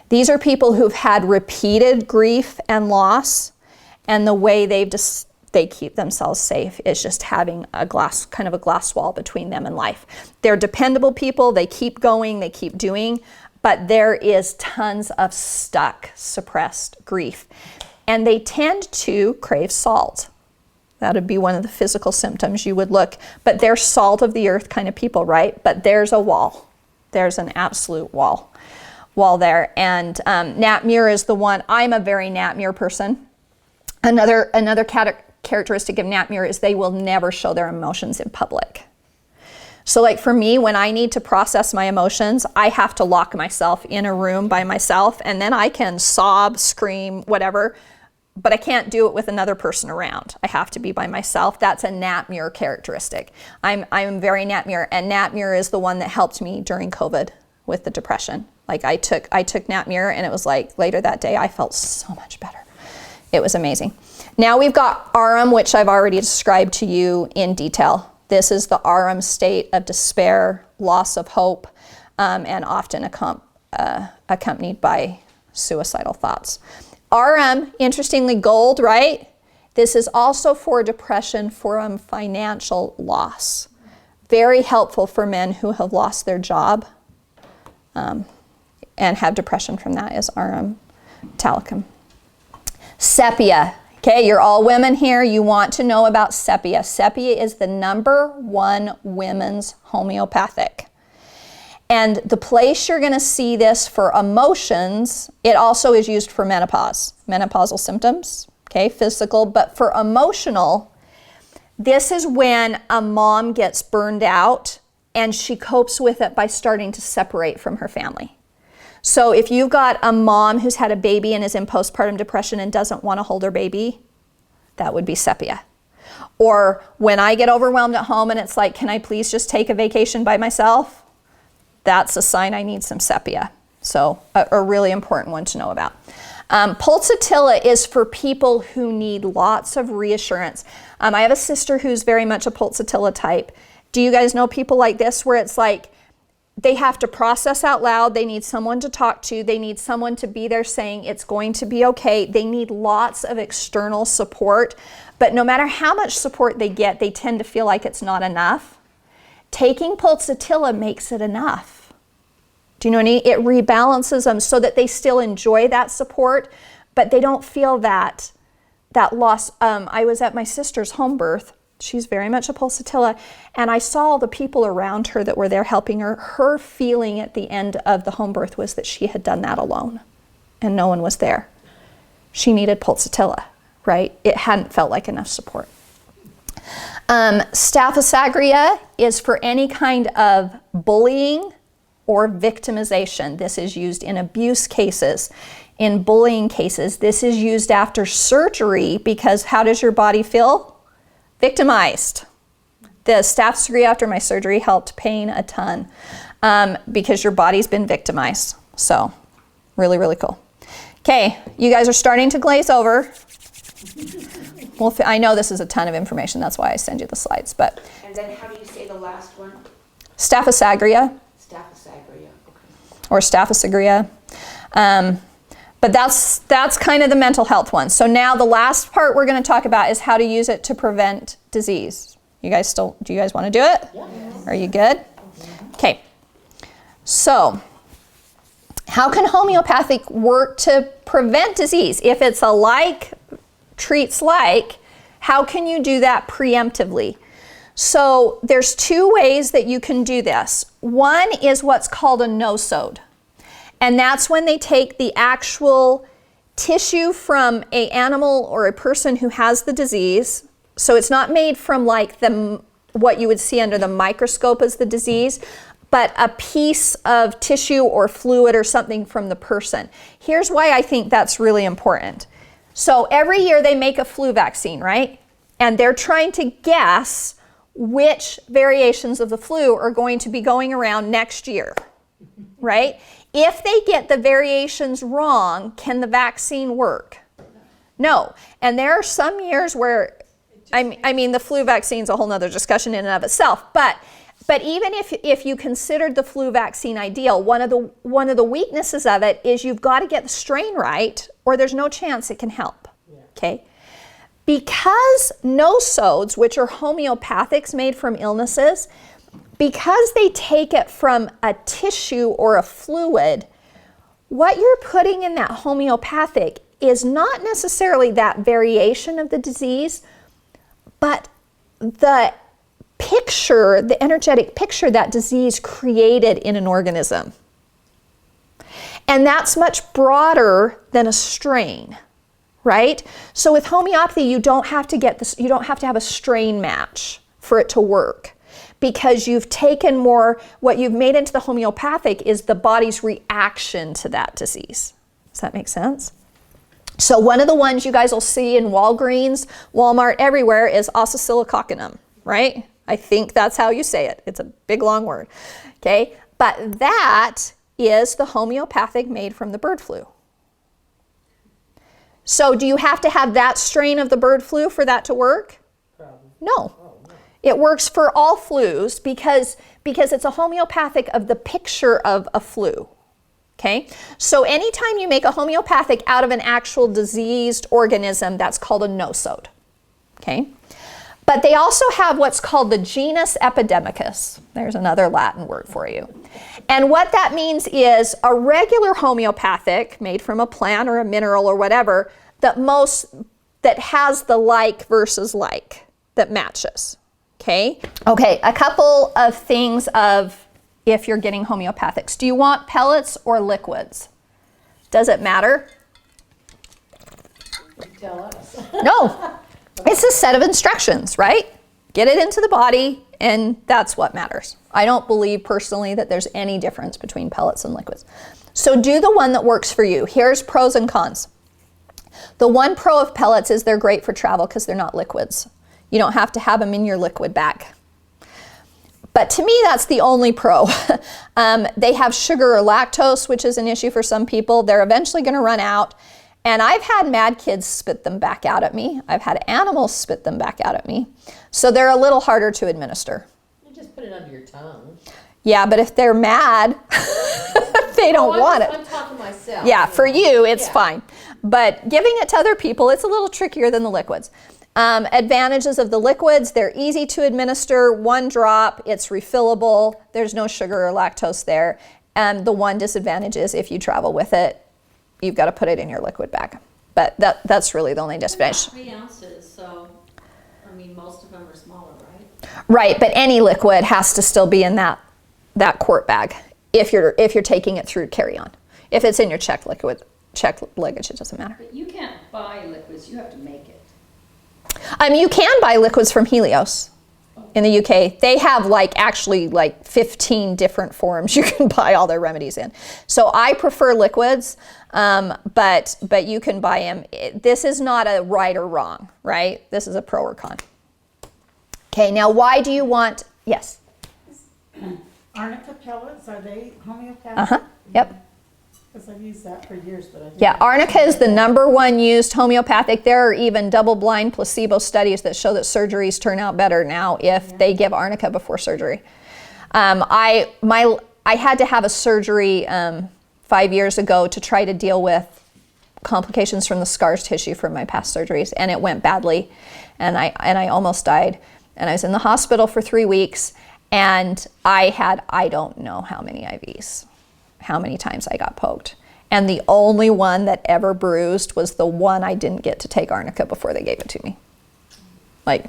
Speaker 2: These are people who've had repeated grief and loss, and the way they keep themselves safe is just having a glass wall between them and life. They're dependable people, they keep going, they keep doing, but there is tons of stuck, suppressed grief. And they tend to crave salt. That would be one of the physical symptoms you would look, but they're salt of the earth kind of people, right? But there's a wall. There's an absolute wall there. And Natmur is the one. I'm a very Natmur person. Another characteristic of Natmur is they will never show their emotions in public. So like for me, when I need to process my emotions, I have to lock myself in a room by myself, and then I can sob, scream, whatever, but I can't do it with another person around. I have to be by myself. That's a Natmur characteristic. I'm very Natmur, and Natmur is the one that helped me during COVID with the depression. Like I took Natmur, and it was like later that day I felt so much better. It was amazing. Now we've got Arum, which I've already described to you in detail. This is the Arum state of despair, loss of hope, and often accompanied by suicidal thoughts. Arum, interestingly, gold, right? This is also for depression from financial loss. Very helpful for men who have lost their job and have depression from that is Arum talcum. Sepia. Okay, you're all women here. You want to know about sepia. Sepia is the #1 women's homeopathic. And the place you're going to see this for emotions, it also is used for menopause, menopausal symptoms, okay, physical. But for emotional, this is when a mom gets burned out and she copes with it by starting to separate from her family. So if you've got a mom who's had a baby and is in postpartum depression and doesn't want to hold her baby, that would be sepia. Or when I get overwhelmed at home and it's like, can I please just take a vacation by myself? That's a sign I need some sepia. So a really important one to know about. Pulsatilla is for people who need lots of reassurance. I have a sister who's very much a pulsatilla type. Do you guys know people like this where it's like they have to process out loud, they need someone to talk to, they need someone to be there saying it's going to be okay, they need lots of external support, but no matter how much support they get, they tend to feel like it's not enough. Taking pulsatilla makes it enough. Do you know what I mean? It rebalances them so that they still enjoy that support, but they don't feel that loss. I was at my sister's home birth. She's very much a pulsatilla, and I saw the people around her that were there helping her. Her feeling at the end of the home birth was that she had done that alone, and no one was there. She needed pulsatilla, right? It hadn't felt like enough support. Staphysagria is for any kind of bullying or victimization. This is used in abuse cases, in bullying cases. This is used after surgery because how does your body feel? Victimized. The staphysagria after my surgery helped pain a ton because your body's been victimized. So really, really cool. Okay, you guys are starting to glaze over. Well, I know this is a ton of information. That's why I send you the slides. But
Speaker 4: And then how do you say the last one?
Speaker 2: Staphysagria.
Speaker 4: Staphysagria, okay.
Speaker 2: Or staphysagria. But that's kind of the mental health one. So now the last part we're going to talk about is how to use it to prevent disease. Do you guys want to do it? Yes. Are you good? Okay. So how can homeopathic work to prevent disease? If it's a like treats like, how can you do that preemptively? So there's two ways that you can do this. One is what's called a no-sode. And that's when they take the actual tissue from an animal or a person who has the disease. So it's not made from like what you would see under the microscope as the disease, but a piece of tissue or fluid or something from the person. Here's why I think that's really important. So every year they make a flu vaccine, right? And they're trying to guess which variations of the flu are going to be going around next year, right? If they get the variations wrong, can the vaccine work? No. And there are some years where, I mean, the flu vaccine's a whole nother discussion in and of itself, but even if you considered the flu vaccine ideal, one of the weaknesses of it is you've got to get the strain right, or there's no chance it can help, okay? Because no-sodes, which are homeopathics made from illnesses, because they take it from a tissue or a fluid, what you're putting in that homeopathic is not necessarily that variation of the disease, but the picture, the energetic picture that disease created in an organism. And that's much broader than a strain, right? So with homeopathy, you don't have to have a strain match for it to work, because you've taken more, what you've made into the homeopathic is the body's reaction to that disease. Does that make sense? So one of the ones you guys will see in Walgreens, Walmart, everywhere is Oscillococcinum, right? I think that's how you say it. It's a big long word, okay? But that is the homeopathic made from the bird flu. So do you have to have that strain of the bird flu for that to work? Probably. No. It works for all flus because it's a homeopathic of the picture of a flu, okay? So anytime you make a homeopathic out of an actual diseased organism, that's called a no-sode, okay? But they also have what's called the genus epidemicus. There's another Latin word for you. And what that means is a regular homeopathic made from a plant or a mineral or whatever that has the like versus like that matches. Okay, a couple of things of if you're getting homeopathics. Do you want pellets or liquids? Does it matter?
Speaker 3: Tell us.
Speaker 2: No, it's a set of instructions, right? Get it into the body, and that's what matters. I don't believe personally that there's any difference between pellets and liquids. So do the one that works for you. Here's pros and cons. The one pro of pellets is they're great for travel because they're not liquids. You don't have to have them in your liquid bag. But to me, that's the only pro. They have sugar or lactose, which is an issue for some people. They're eventually going to run out. And I've had mad kids spit them back out at me. I've had animals spit them back out at me. So they're a little harder to administer.
Speaker 3: You just put it under your tongue.
Speaker 2: Yeah, but if they're mad, they don't want it.
Speaker 3: I'm talking myself.
Speaker 2: Yeah, for you, it's
Speaker 3: Yeah.
Speaker 2: fine. But giving it to other people, it's a little trickier than the liquids. Advantages of the liquids, they're easy to administer, one drop, it's refillable, there's no sugar or lactose there. And the one disadvantage is if you travel with it, you've got to put it in your liquid bag. But that's really the only disadvantage.
Speaker 6: 3 ounces, so, I mean, most of them are smaller, right?
Speaker 2: Right, but any liquid has to still be in that quart bag if you're taking it through carry-on. If it's in your checked luggage, it doesn't matter.
Speaker 7: But you can't buy liquids, you have to make it.
Speaker 2: You can buy liquids from Helios in the UK. They have actually 15 different forms you can buy all their remedies in. So I prefer liquids, but you can buy them. This is not a right or wrong, right? This is a pro or con. Okay, now why do you want, yes?
Speaker 8: Arnica pellets, are they homeopathic?
Speaker 2: Uh-huh, yep.
Speaker 8: Because I've used that for years, but I didn't.
Speaker 2: Yeah, arnica is the #1 used homeopathic. There are even double-blind placebo studies that show that surgeries turn out better now if they give arnica before surgery. I had to have a surgery 5 years ago to try to deal with complications from the scar tissue from my past surgeries, and it went badly, and I almost died. And I was in the hospital for 3 weeks, and I don't know how many IVs. How many times I got poked. And the only one that ever bruised was the one I didn't get to take arnica before they gave it to me.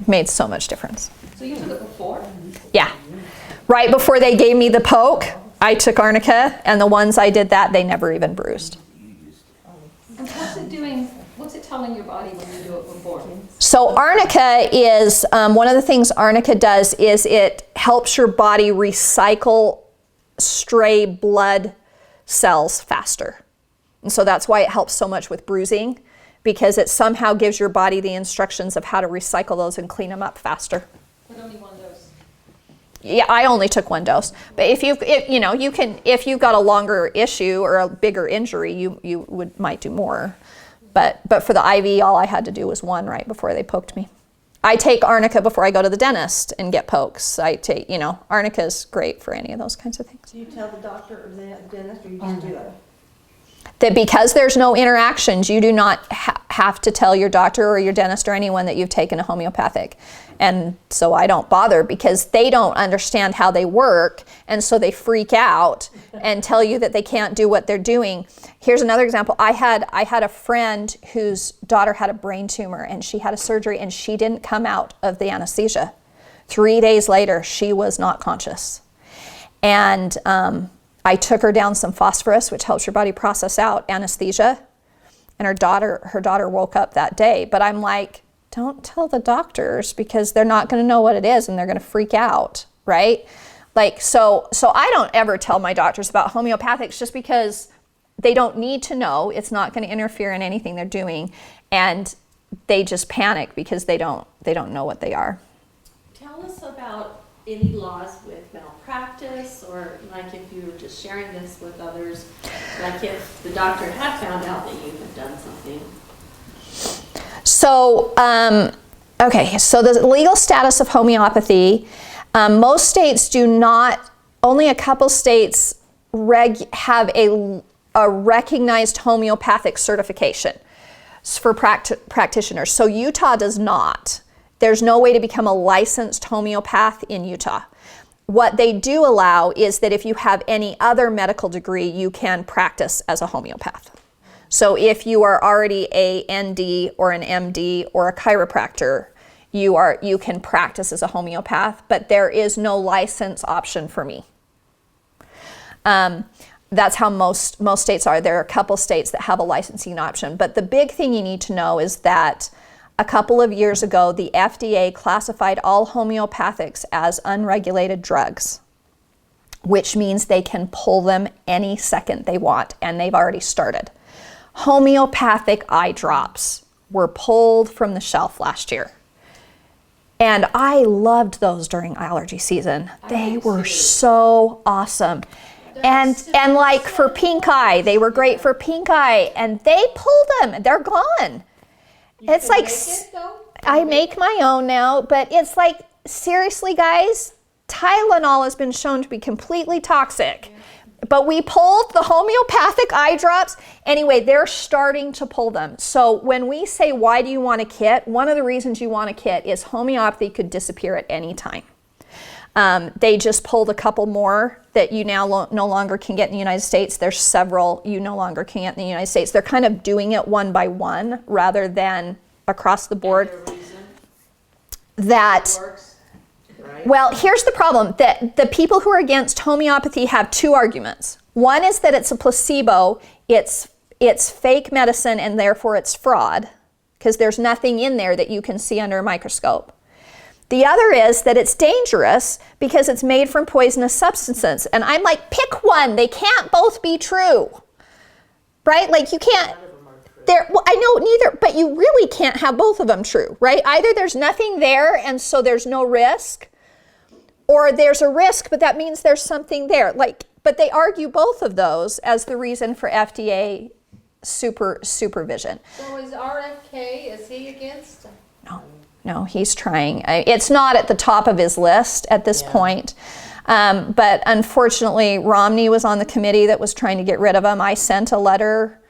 Speaker 2: Made so much difference.
Speaker 6: So you took it before?
Speaker 2: Yeah. Right before they gave me the poke, I took arnica, and the ones I did that, they never even bruised.
Speaker 6: And what's it doing, what's it telling your body when you do it before?
Speaker 2: So arnica is, one of the things arnica does is it helps your body recycle stray blood cells faster. And so that's why it helps so much with bruising, because it somehow gives your body the instructions of how to recycle those and clean them up faster.
Speaker 6: But only 1 dose.
Speaker 2: Yeah, I only took 1 dose. But if you've got a longer issue or a bigger injury, you might do more. But for the IV, all I had to do was 1 right before they poked me. I take arnica before I go to the dentist and get pokes. Arnica is great for any of those kinds of things.
Speaker 1: Do you tell the doctor or the dentist, or you just do it?
Speaker 2: That because there's no interactions, you do not have to tell your doctor or your dentist or anyone that you've taken a homeopathic. And so I don't bother because they don't understand how they work, and so they freak out and tell you that they can't do what they're doing. Here's another example. I had a friend whose daughter had a brain tumor, and she had a surgery, and she didn't come out of the anesthesia. 3 days later, she was not conscious. And I took her down some phosphorus, which helps your body process out anesthesia. And her daughter woke up that day. But I'm like, don't tell the doctors, because they're not going to know what it is and they're going to freak out, right? So I don't ever tell my doctors about homeopathics just because they don't need to know. It's not going to interfere in anything they're doing, and they just panic because they don't know what they are.
Speaker 6: Tell us about any laws with malpractice, or if you were just sharing this with others, if the doctor had found out that you had done something.
Speaker 2: So, so the legal status of homeopathy, most states do not, only a couple states have a recognized homeopathic certification for practitioners. So Utah does not. There's no way to become a licensed homeopath in Utah. What they do allow is that if you have any other medical degree, you can practice as a homeopath. So if you are already a ND or an MD or a chiropractor, you can practice as a homeopath, but there is no license option for me. That's how most states are. There are a couple states that have a licensing option. But the big thing you need to know is that a couple of years ago, the FDA classified all homeopathics as unregulated drugs, which means they can pull them any second they want, and they've already started. Homeopathic eye drops were pulled from the shelf last year. And I loved those during allergy season. They were so awesome. And like for pink eye, they were great for pink eye, and they pulled them. They're gone. It's like, I make my own now, but it's like, seriously guys, Tylenol has been shown to be completely toxic. But we pulled the homeopathic eye drops. Anyway, they're starting to pull them. So when we say, why do you want a kit? One of the reasons you want a kit is homeopathy could disappear at any time. They just pulled a couple more that you now no longer can get in the United States. There's several you no longer can get in the United States. They're kind of doing it one by one rather than across the board. That Well, here's the problem, that the people who are against homeopathy have two arguments. One is that it's a placebo, it's fake medicine, and therefore it's fraud, because there's nothing in there that you can see under a microscope. The other is that it's dangerous because it's made from poisonous substances. And I'm like, pick one, they can't both be true. Right? Like you can't, well, I know neither, but you really can't have both of them true, right? Either there's nothing there and so there's no risk, or there's a risk, but that means there's something there. Like, but they argue both of those as the reason for FDA supervision.
Speaker 3: So is RFK, is he against?
Speaker 2: No, he's trying. It's not at the top of his list at this point. But unfortunately, Romney was on the committee that was trying to get rid of him. I sent a letter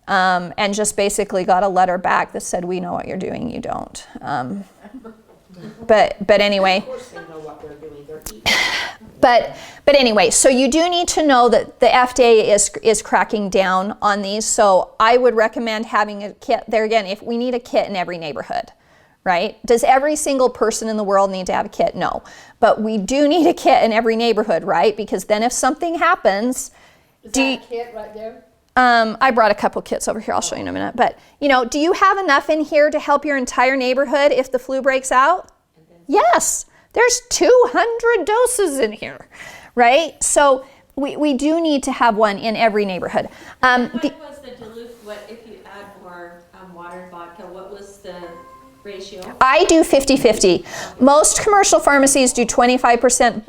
Speaker 2: and just basically got a letter back that said, we know what you're doing, you don't. But anyway. Of course they know what they're doing. They're eating. But anyway, so you do need to know that the FDA is cracking down on these. So I would recommend having a kit. There again, if we need a kit in every neighborhood, right? Does every single person in the world need to have a kit? No. But we do need a kit in every neighborhood, right? Because then if something happens,
Speaker 3: is that a kit right there?
Speaker 2: I brought a couple kits over here. I'll show you in a minute. But, you know, do you have enough in here to help your entire neighborhood if the flu breaks out? Yes. There's 200 doses in here, right? So we do need to have one in every neighborhood.
Speaker 6: What was the dilute, what if you add more water and vodka, what was the ratio?
Speaker 2: I do 50-50. Most commercial pharmacies do 25%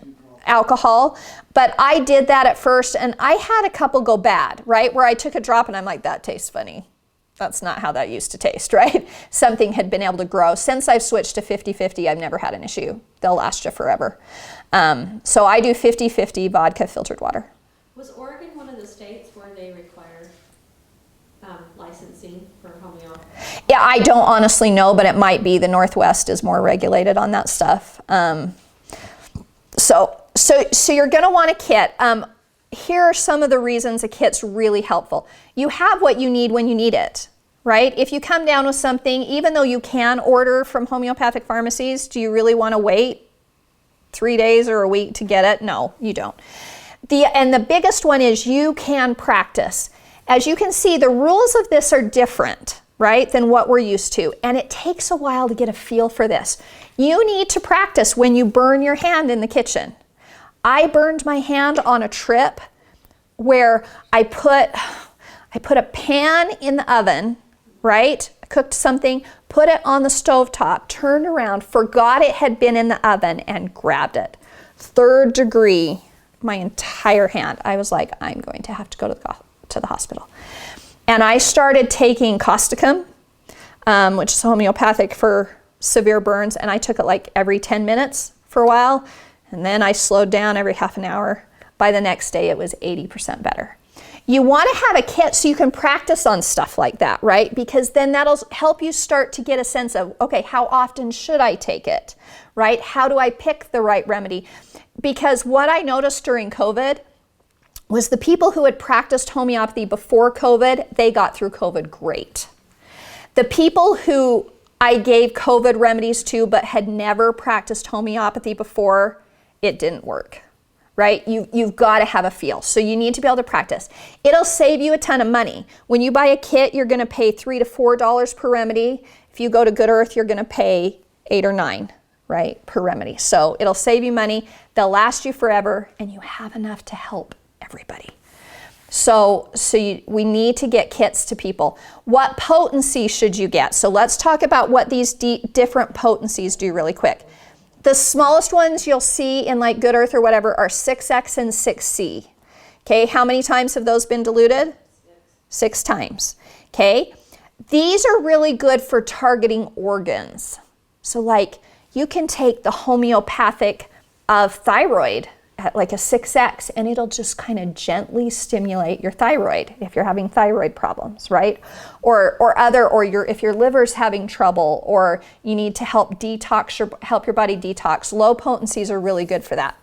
Speaker 2: alcohol, but I did that at first and I had a couple go bad, right? Where I took a drop and I'm like, that tastes funny. That's not how that used to taste, right? Something had been able to grow. Since I've switched to 50-50, I've never had an issue. They'll last you forever. So I do 50-50 vodka filtered water.
Speaker 6: Was Oregon one of the states where they require licensing for homeopathy?
Speaker 2: Yeah, I don't honestly know, but it might be. The Northwest is more regulated on that stuff. So you're going to want a kit. Here are some of the reasons a kit's really helpful. You have what you need when you need it, right? If you come down with something, even though you can order from homeopathic pharmacies, do you really want to wait 3 days or a week to get it? No, you don't. And the biggest one is you can practice. As you can see, the rules of this are different, right, than what we're used to. And it takes a while to get a feel for this. You need to practice when you burn your hand in the kitchen. I burned my hand on a trip where I put a pan in the oven, right? I cooked something, put it on the stovetop, turned around, forgot it had been in the oven, and grabbed it. 3rd degree, my entire hand. I was like, I'm going to have to go to the hospital. And I started taking Causticum, which is homeopathic for severe burns, and I took it like every 10 minutes for a while. And then I slowed down every half an hour. By the next day, it was 80% better. You want to have a kit so you can practice on stuff like that, right? Because then that'll help you start to get a sense of, okay, how often should I take it, right? How do I pick the right remedy? Because what I noticed during COVID was the people who had practiced homeopathy before COVID, they got through COVID great. The people who I gave COVID remedies to but had never practiced homeopathy before, it didn't work, right? You've got to have a feel. So you need to be able to practice. It'll save you a ton of money. When you buy a kit, you're going to pay $3 to $4 per remedy. If you go to Good Earth, you're going to pay $8 or $9, right, per remedy. So it'll save you money. They'll last you forever, and you have enough to help everybody. So we need to get kits to people. What potency should you get? So let's talk about what these different potencies do really quick. The smallest ones you'll see in like Good Earth or whatever are 6X and 6C. Okay, how many times have those been diluted? 6 times. Okay, these are really good for targeting organs. So like you can take the homeopathic of thyroid at like a 6X and it'll just kind of gently stimulate your thyroid if you're having thyroid problems, right? If your liver's having trouble or you need to help your body detox, low potencies are really good for that.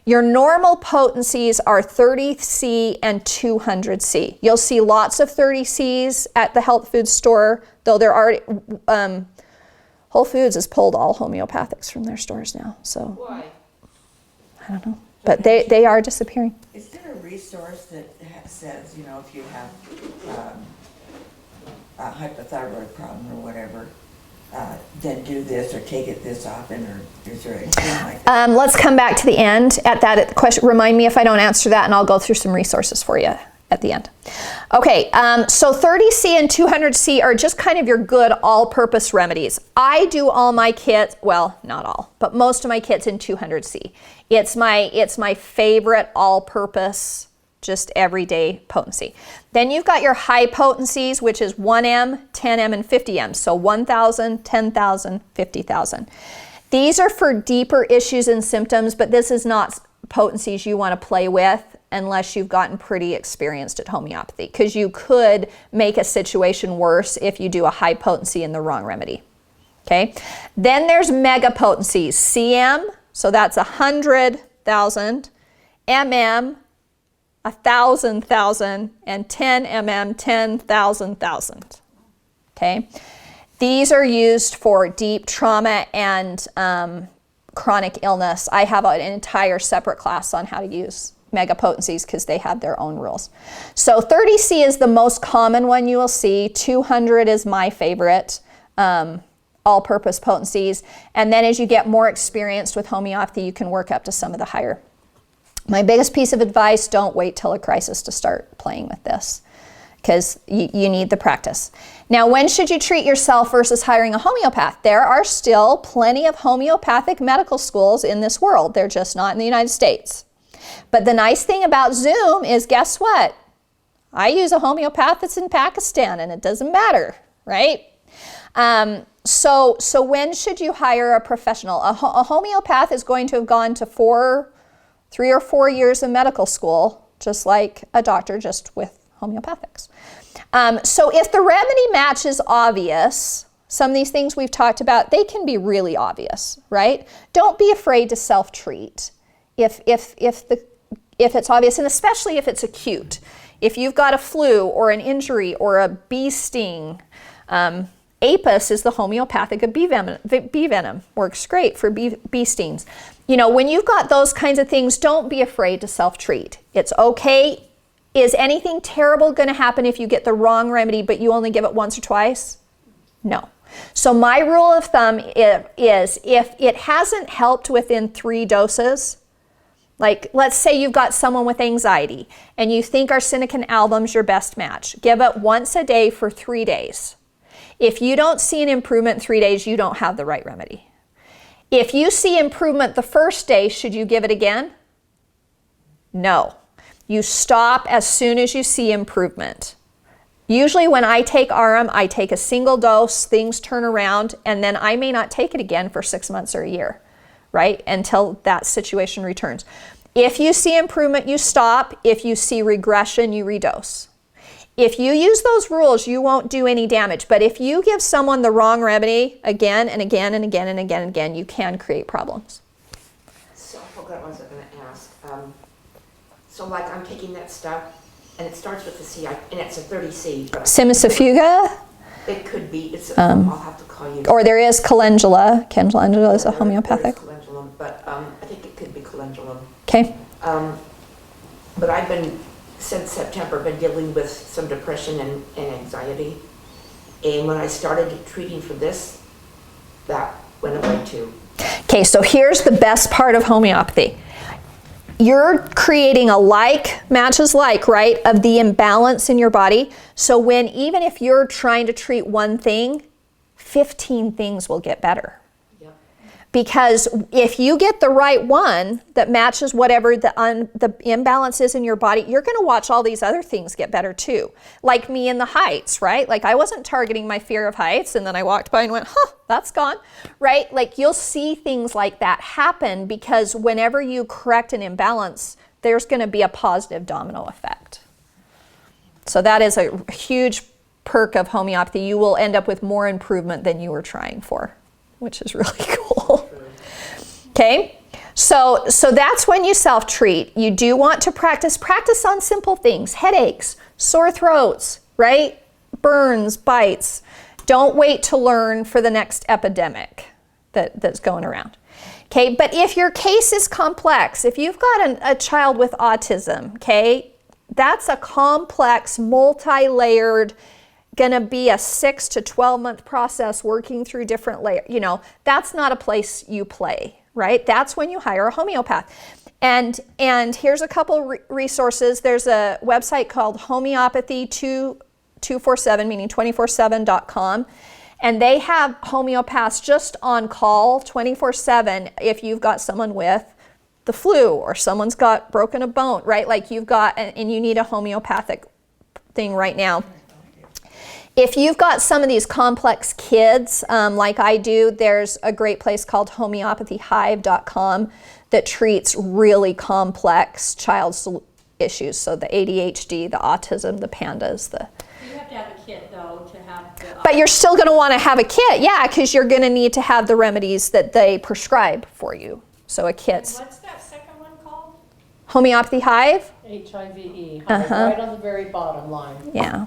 Speaker 2: Your normal potencies are 30C and 200C. You'll see lots of 30Cs at the health food store, though they're already, Whole Foods has pulled all homeopathics from their stores now, so.
Speaker 4: Why?
Speaker 2: I don't know. But they are disappearing.
Speaker 9: Is there a resource that says, you know, if you have a hypothyroid problem or whatever, then do this or take it this often, or is there anything like that?
Speaker 2: Let's come back to the end at that question. Remind me if I don't answer that, and I'll go through some resources for you at the end. Okay, so 30C and 200C are just kind of your good all-purpose remedies. I do all my kits, well, not all, but most of my kits in 200C. It's my favorite all-purpose, just everyday potency. Then you've got your high potencies, which is 1M, 10M, and 50M. So 1,000, 10,000, 50,000. These are for deeper issues and symptoms, but this is not potencies you want to play with unless you've gotten pretty experienced at homeopathy, because you could make a situation worse if you do a high potency in the wrong remedy. Okay. Then there's mega potencies, CM, so that's 100,000, MM, 1,000,000, and 10 mm, 10,000,000. Okay, these are used for deep trauma and chronic illness. I have an entire separate class on how to use mega potencies because they have their own rules. So 30C is the most common one you will see. 200 is my favorite. All-purpose potencies, and then as you get more experienced with homeopathy, you can work up to some of the higher. My biggest piece of advice, don't wait till a crisis to start playing with this, because you need the practice. Now, when should you treat yourself versus hiring a homeopath? There are still plenty of homeopathic medical schools in this world. They're just not in the United States. But the nice thing about Zoom is, guess what? I use a homeopath that's in Pakistan, and it doesn't matter, right? So when should you hire a professional? A homeopath is going to have gone to 3 or 4 years of medical school, just like a doctor, just with homeopathics. So if the remedy match is obvious, some of these things we've talked about, they can be really obvious, right? Don't be afraid to self-treat if it's obvious, and especially if it's acute. If you've got a flu or an injury or a bee sting, Apis is the homeopathic of bee venom. Works great for bee stings. You know, when you've got those kinds of things, don't be afraid to self-treat. It's okay. Is anything terrible going to happen if you get the wrong remedy, but you only give it once or twice? No. So my rule of thumb is if it hasn't helped within 3 doses, like let's say you've got someone with anxiety and you think arsenic and album's your best match, give it once a day for 3 days. If you don't see an improvement in 3 days, you don't have the right remedy. If you see improvement the first day, should you give it again? No. You stop as soon as you see improvement. Usually when I take RM, I take a single dose, things turn around, and then I may not take it again for 6 months or a year, right? Until that situation returns. If you see improvement, you stop. If you see regression, you redose. If you use those rules, you won't do any damage. But if you give someone the wrong remedy again and again and again and again and again, you can create problems.
Speaker 4: So I forgot what I was going to ask. So like I'm taking that stuff, and it starts with the C, and it's a 30C. But
Speaker 2: Simicifuga.
Speaker 4: it could be. I'll have to call you.
Speaker 2: Or there is calendula. Calendula is a homeopathic.
Speaker 4: Calendula, but I think it could could be calendula.
Speaker 2: Okay.
Speaker 4: But I've been, since September, been dealing with some depression and anxiety. And when I started treating for this, that went away too.
Speaker 2: Okay, so here's the best part of homeopathy. You're creating a like matches like, right, of the imbalance in your body. So when, even if you're trying to treat one thing, 15 things will get better.
Speaker 4: Yep.
Speaker 2: Because if you get the right one that matches whatever the imbalance is in your body, you're going to watch all these other things get better too. Like me in the heights, right? Like I wasn't targeting my fear of heights, and then I walked by and went, huh, that's gone, right? Like you'll see things like that happen because whenever you correct an imbalance, there's going to be a positive domino effect. So that is a huge perk of homeopathy. You will end up with more improvement than you were trying for, which is really cool. Okay, so that's when you self-treat. You do want to practice on simple things, headaches, sore throats, right? Burns, bites. Don't wait to learn for the next epidemic that's going around. Okay, but if your case is complex, if you've got a child with autism, okay, that's a complex, multi-layered, gonna be a 6 to 12 month process working through different layers. You know, that's not a place you play, right? That's when you hire a homeopath. And here's a couple resources. There's a website called homeopathy247, meaning 247.com. And they have homeopaths just on call 24/7 if you've got someone with the flu or someone's got broken a bone, right? Like you've got, and you need a homeopathic thing right now. If you've got some of these complex kids, like I do, there's a great place called homeopathyhive.com that treats really complex child's issues. So the ADHD, the autism, the pandas,
Speaker 6: You have to have a kit though to have the...
Speaker 2: But you're still going to want to have a kit, yeah, because you're going to need to have the remedies that they prescribe for you. So a kit's...
Speaker 1: What's that second one called?
Speaker 2: Homeopathy Hive?
Speaker 3: HIV,
Speaker 2: Uh-huh.
Speaker 3: right on the very bottom line.
Speaker 2: Yeah.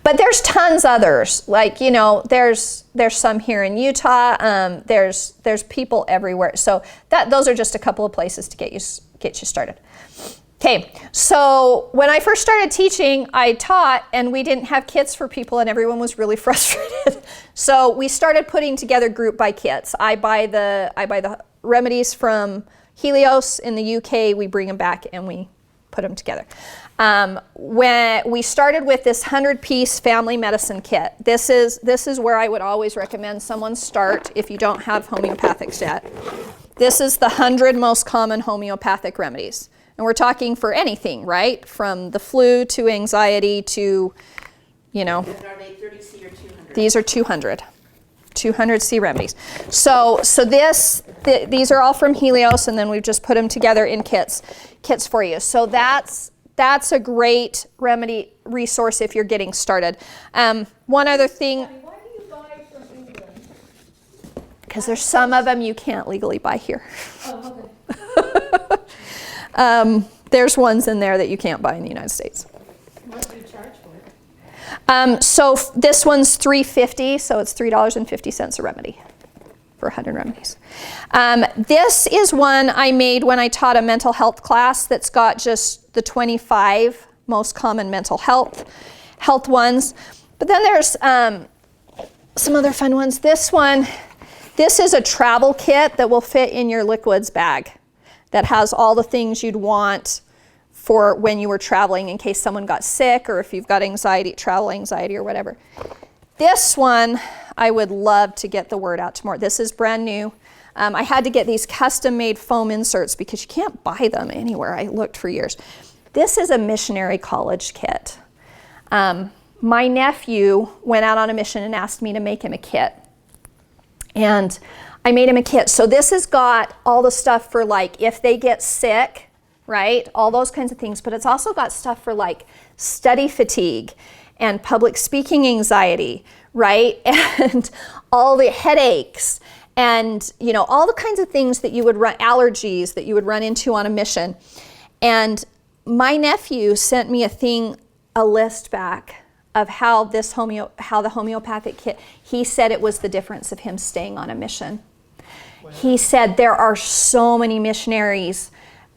Speaker 2: But there's tons others. Like, you know, there's some here in Utah. There's people everywhere. So those are just a couple of places to get you started. Okay, so when I first started teaching, I taught and we didn't have kits for people and everyone was really frustrated. So we started putting together group buy kits. I buy the remedies from Helios in the UK. We bring them back and we put them together. When we started with this 100-piece family medicine kit, this is where I would always recommend someone start if you don't have homeopathics yet. This is the 100 most common homeopathic remedies. And we're talking for anything, right? From the flu to anxiety to, you know.
Speaker 4: And are they 30C or 200?
Speaker 2: These are 200. 200C remedies. So these are all from Helios, and then we've just put them together in kits for you. So that's a great remedy resource if you're getting started. One other thing.
Speaker 1: Why do you buy from England?
Speaker 2: Because there's some of them you can't legally buy here.
Speaker 6: Oh, okay.
Speaker 2: There's ones in there that you can't buy in the United States.
Speaker 6: What do you charge for it?
Speaker 2: So this one's $3.50, so it's $3.50 a remedy for 100 remedies. This is one I made when I taught a mental health class that's got just the 25 most common mental health ones. But then there's some other fun ones. This is a travel kit that will fit in your liquids bag that has all the things you'd want for when you were traveling in case someone got sick or if you've got anxiety, travel anxiety or whatever. This one, I would love to get the word out to more. This is brand new. I had to get these custom-made foam inserts because you can't buy them anywhere. I looked for years. This is a missionary college kit. My nephew went out on a mission and asked me to make him a kit. And I made him a kit. So this has got all the stuff for like if they get sick, right? All those kinds of things. But it's also got stuff for like study fatigue and public speaking anxiety, right? And all the headaches and, you know, all the kinds of things that you would run, allergies that you would run into on a mission. And my nephew sent me a list back of how the homeopathic kit, he said it was the difference of him staying on a mission. He said there are so many missionaries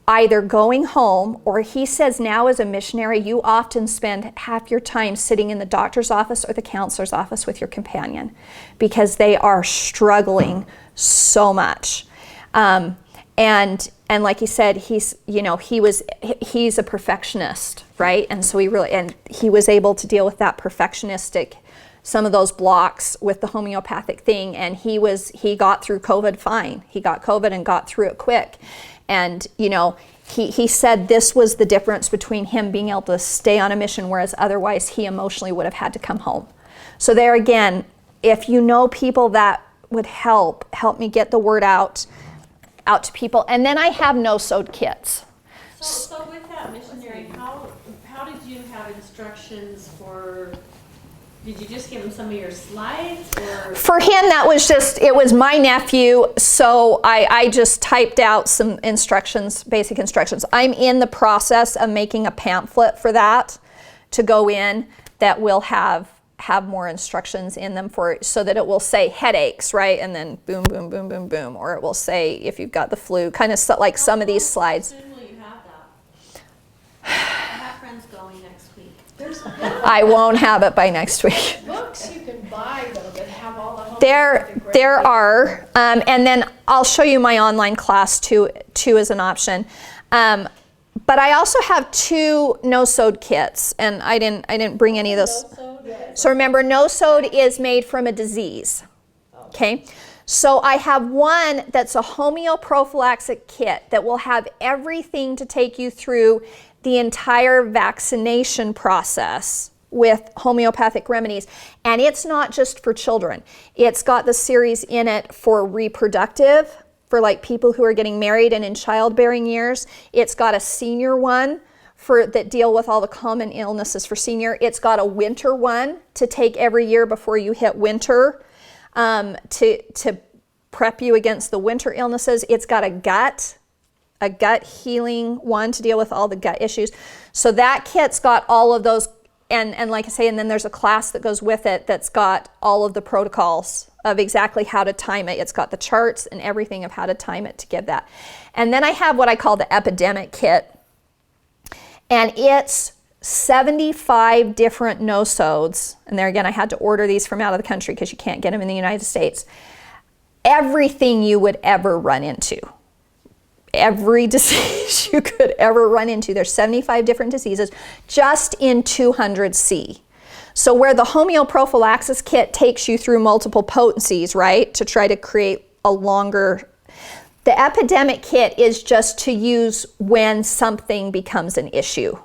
Speaker 2: either going home, or he says now as a missionary, you often spend half your time sitting in the doctor's office or the counselor's office with your companion because they are struggling so much. And like he said, he's a perfectionist, right? And so he was able to deal with that perfectionistic, some of those blocks with the homeopathic thing, and he got through COVID fine. He got COVID and got through it quick. And, he said this was the difference between him being able to stay on a mission, whereas otherwise he emotionally would have had to come home. So there again, if you know people that would help me get the word out to people. And then I have no-sewed kits.
Speaker 6: So with that missionary, how did you have instructions for? Did you just give him some of your slides, or? For him,
Speaker 2: it was my nephew, so I just typed out some instructions, basic instructions. I'm in the process of making a pamphlet for that to go in that will have more instructions in them so that it will say headaches, right? And then boom, boom, boom, boom, boom. Or it will say if you've got the flu, kind of like some of these slides.
Speaker 6: How soon will you have that? I have friends going next week.
Speaker 1: There's
Speaker 2: I won't have it by next week.
Speaker 1: books you can buy though that have all the
Speaker 2: There are, and then I'll show you my online class too as an option. But I also have 2 no-sewed kits, and I didn't bring any of those. So remember, no-sewed is made from a disease. Okay, so I have one that's a homeoprophylaxic kit that will have everything to take you through the entire vaccination process with homeopathic remedies. And it's not just for children. It's got the series in it for reproductive, for like people who are getting married and in childbearing years. It's got a senior one that deal with all the common illnesses for senior. It's got a winter one to take every year before you hit winter, to prep you against the winter illnesses. It's got a gut healing one to deal with all the gut issues. So that kit's got all of those, and like I say, and then there's a class that goes with it that's got all of the protocols of exactly how to time it. It's got the charts and everything of how to time it to give that. And then I have what I call the epidemic kit, and it's 75 different no-sews. And there again, I had to order these from out of the country because you can't get them in the United States. Everything you would ever run into. Every disease you could ever run into. There's 75 different diseases just in 200C. So where the homeoprophylaxis kit takes you through multiple potencies, right, to try to create a longer, the epidemic kit is just to use when something becomes an issue,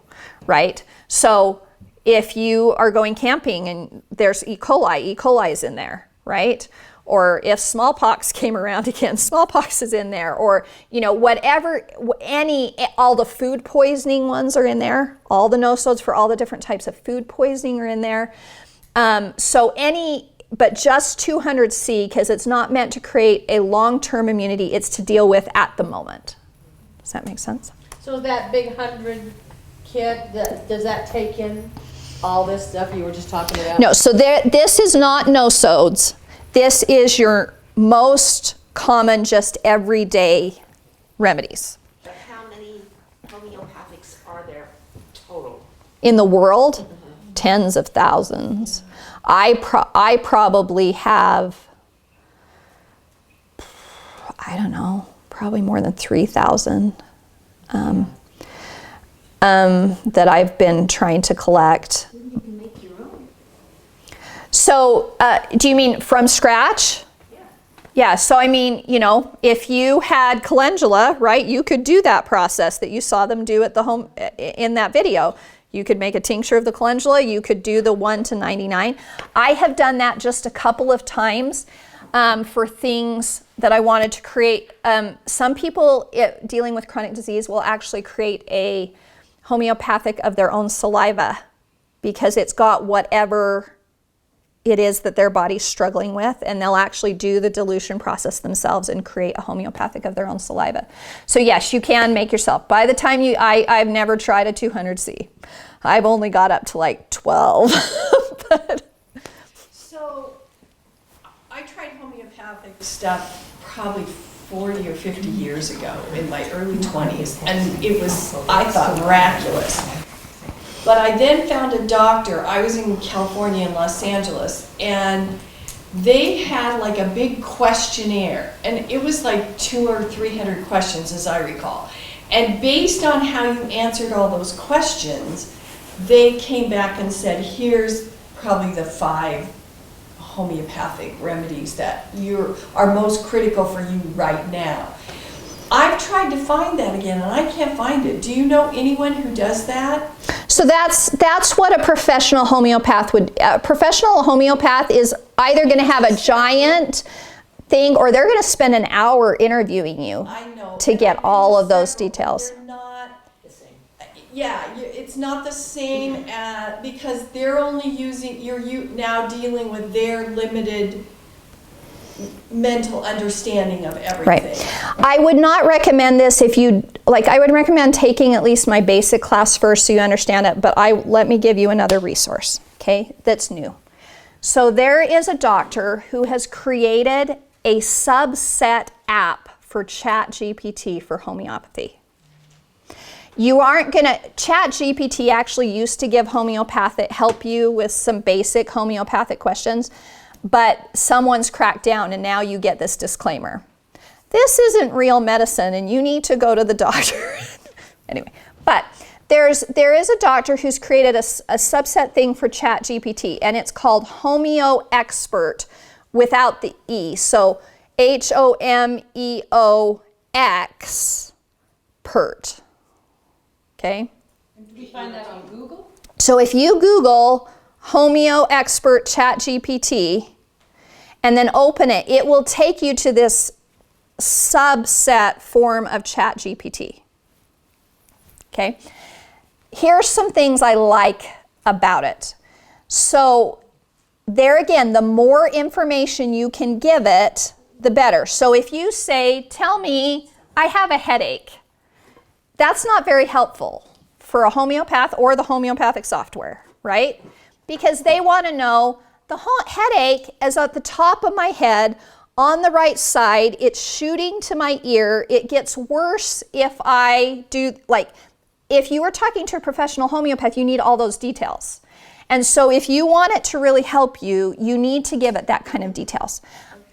Speaker 2: right? So if you are going camping and there's E. coli is in there, right? Or if smallpox came around again, smallpox is in there, or, whatever, all the food poisoning ones are in there. All the no-sews for all the different types of food poisoning are in there. But just 200C, because it's not meant to create a long-term immunity, it's to deal with at the moment. Does that make sense?
Speaker 3: So that big 100 kit, does that take in all this stuff you were just talking about?
Speaker 2: No, so this is not no-sews. This is your most common, just everyday remedies.
Speaker 4: But how many homeopathics are there total?
Speaker 2: In the world, tens of thousands. I probably have, I don't know, probably more than 3,000 that I've been trying to collect.
Speaker 6: You can make your own.
Speaker 2: So, do you mean from scratch? Yeah, so I mean, if you had calendula, right, you could do that process that you saw them do at the home in that video. You could make a tincture of the calendula. You could do the 1 to 99. I have done that just a couple of times for things that I wanted to create. Some people dealing with chronic disease will actually create a homeopathic of their own saliva because it's got whatever it is that their body's struggling with, and they'll actually do the dilution process themselves and create a homeopathic of their own saliva. So yes, you can make yourself. By the time I've never tried a 200C. I've only got up to like 12.
Speaker 1: So I tried homeopathic stuff probably 40 or 50 years ago in my early 20s, and it was, I thought, miraculous. But I then found a doctor. I was in California in Los Angeles, and they had like a big questionnaire, and it was like 200 or 300 questions, as I recall. And based on how you answered all those questions, they came back and said, here's probably the 5 homeopathic remedies that are most critical for you right now. I've tried to find that again, and I can't find it. Do you know anyone who does that?
Speaker 2: So that's what a professional homeopath would. A professional homeopath is either going to have a giant thing, or they're going to spend an hour interviewing you to get all of those details.
Speaker 1: They're not the same. Yeah, it's not the same because they're only using, you're now dealing with their limited mental understanding of everything.
Speaker 2: Right. I would not recommend this if you, like, I would recommend taking at least my basic class first so you understand it, but let me give you another resource, okay, that's new. So there is a doctor who has created a subset app for ChatGPT for homeopathy. You aren't going to, ChatGPT actually used to give help you with some basic homeopathic questions, but someone's cracked down and now you get this disclaimer. This isn't real medicine and you need to go to the doctor. Anyway, but there is a doctor who's created a subset thing for ChatGPT, and it's called HOMEO Expert without the E. So HOMEO Expert. Okay?
Speaker 7: Did we find that on Google?
Speaker 2: So if you Google HOMEO Expert ChatGPT and then open it, it will take you to this subset form of ChatGPT. Okay? Here's some things I like about it. So there again, the more information you can give it, the better. So if you say, tell me, I have a headache, that's not very helpful for a homeopath or the homeopathic software, right? Because they want to know the headache is at the top of my head on the right side, it's shooting to my ear, it gets worse if I do, like, if you were talking to a professional homeopath, you need all those details. And so if you want it to really help you, you need to give it that kind of details.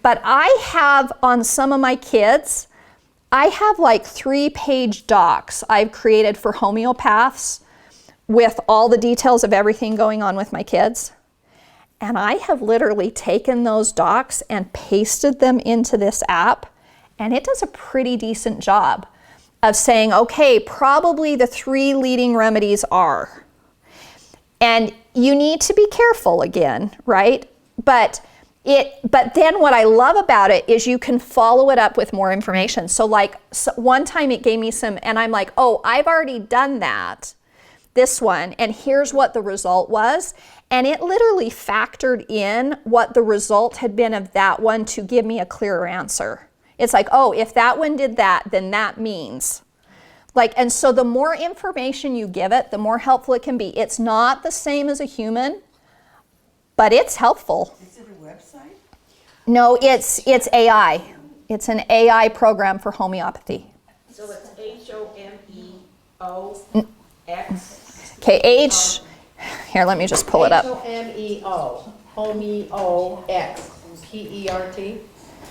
Speaker 2: But I have on some of my kids, I have like 3-page docs I've created for homeopaths with all the details of everything going on with my kids. And I have literally taken those docs and pasted them into this app, and it does a pretty decent job of saying, okay, probably the 3 leading remedies are. And you need to be careful again, right? But then what I love about it is you can follow it up with more information. So like one time it gave me some, and I'm like, oh, I've already done that, this one, and here's what the result was. And it literally factored in what the result had been of that one to give me a clearer answer. It's like, oh, if that one did that, then that means. Like, and so the more information you give it, the more helpful it can be. It's not the same as a human, but it's helpful.
Speaker 9: Is it a website?
Speaker 2: No, it's AI. It's an AI program for homeopathy.
Speaker 4: So it's HOMEO
Speaker 2: Okay, here, let me just pull it up.
Speaker 3: HOMEO, HOMEO Expert.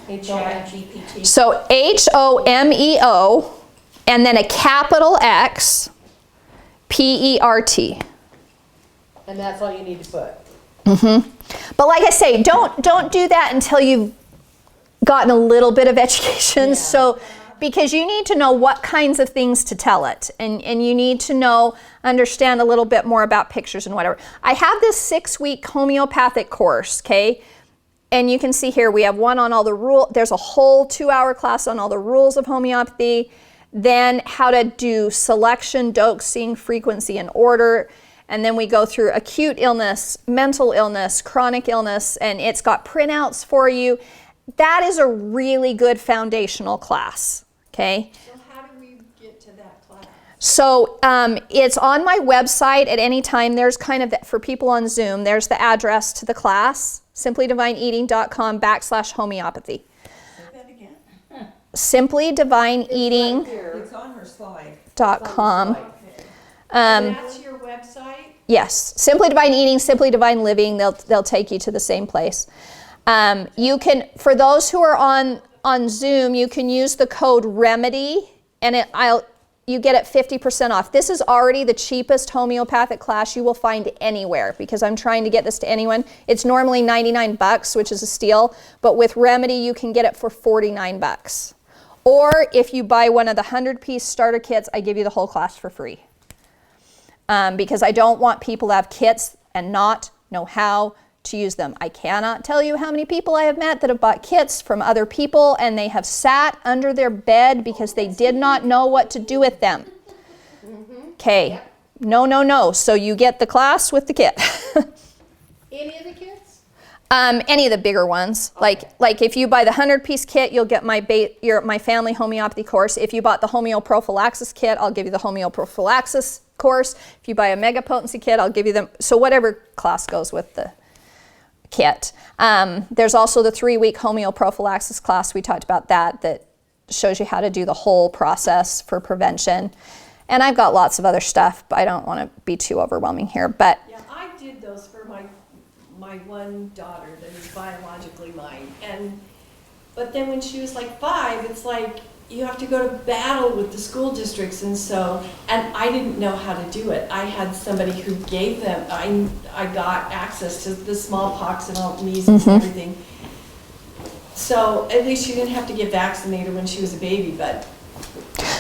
Speaker 4: ChatGPT.
Speaker 2: So HOMEO, and then a capital X, PERT.
Speaker 3: And that's all you need to put.
Speaker 2: But like I say, don't do that until you've gotten a little bit of education.
Speaker 3: Yeah.
Speaker 2: So, because you need to know what kinds of things to tell it, and you need to understand a little bit more about pictures and whatever. I have this 6-week homeopathic course, okay? And you can see here we have one on all the rules. There's a whole 2-hour class on all the rules of homeopathy. Then how to do selection, dosing, frequency, and order. And then we go through acute illness, mental illness, chronic illness, and it's got printouts for you. That is a really good foundational class, okay?
Speaker 1: So how do we get to that class?
Speaker 2: So it's on my website at any time. There's kind of, for people on Zoom, there's the address to the class, simplydivineeating.com/homeopathy.
Speaker 9: Say that again.
Speaker 2: simplydivineeating.com.
Speaker 9: It's on her slide.
Speaker 1: That's your website?
Speaker 2: Yes, Simply Divine Eating, Simply Divine Living, they'll take you to the same place. You can, for those who are on Zoom, you can use the code REMEDY, and you get it 50% off. This is already the cheapest homeopathic class you will find anywhere, because I'm trying to get this to anyone. It's normally $99, which is a steal, but with Remedy you can get it for $49. Or if you buy one of the 100-piece starter kits, I give you the whole class for free. Because I don't want people to have kits and not know how to use them. I cannot tell you how many people I have met that have bought kits from other people and they have sat under their bed because they did not know what to do with them. Okay, no. So you get the class with the kit.
Speaker 3: Any of the kids?
Speaker 2: Any of the bigger ones. Okay. Like if you buy the 100-piece kit, you'll get my family homeopathy course. If you bought the homeoprophylaxis kit, I'll give you the homeoprophylaxis course. If you buy a mega potency kit, I'll give you them. So whatever class goes with the kit. There's also the 3-week homeoprophylaxis class. We talked about that shows you how to do the whole process for prevention. And I've got lots of other stuff, but I don't want to be too overwhelming here. But
Speaker 1: yeah, I did those for my one daughter that is biologically mine. But then when she was like 5, it's like you have to go to battle with the school districts, and I didn't know how to do it. I had somebody who gave them, I got access to the smallpox and all measles and everything. So at least she didn't have to get vaccinated when she was a baby, but.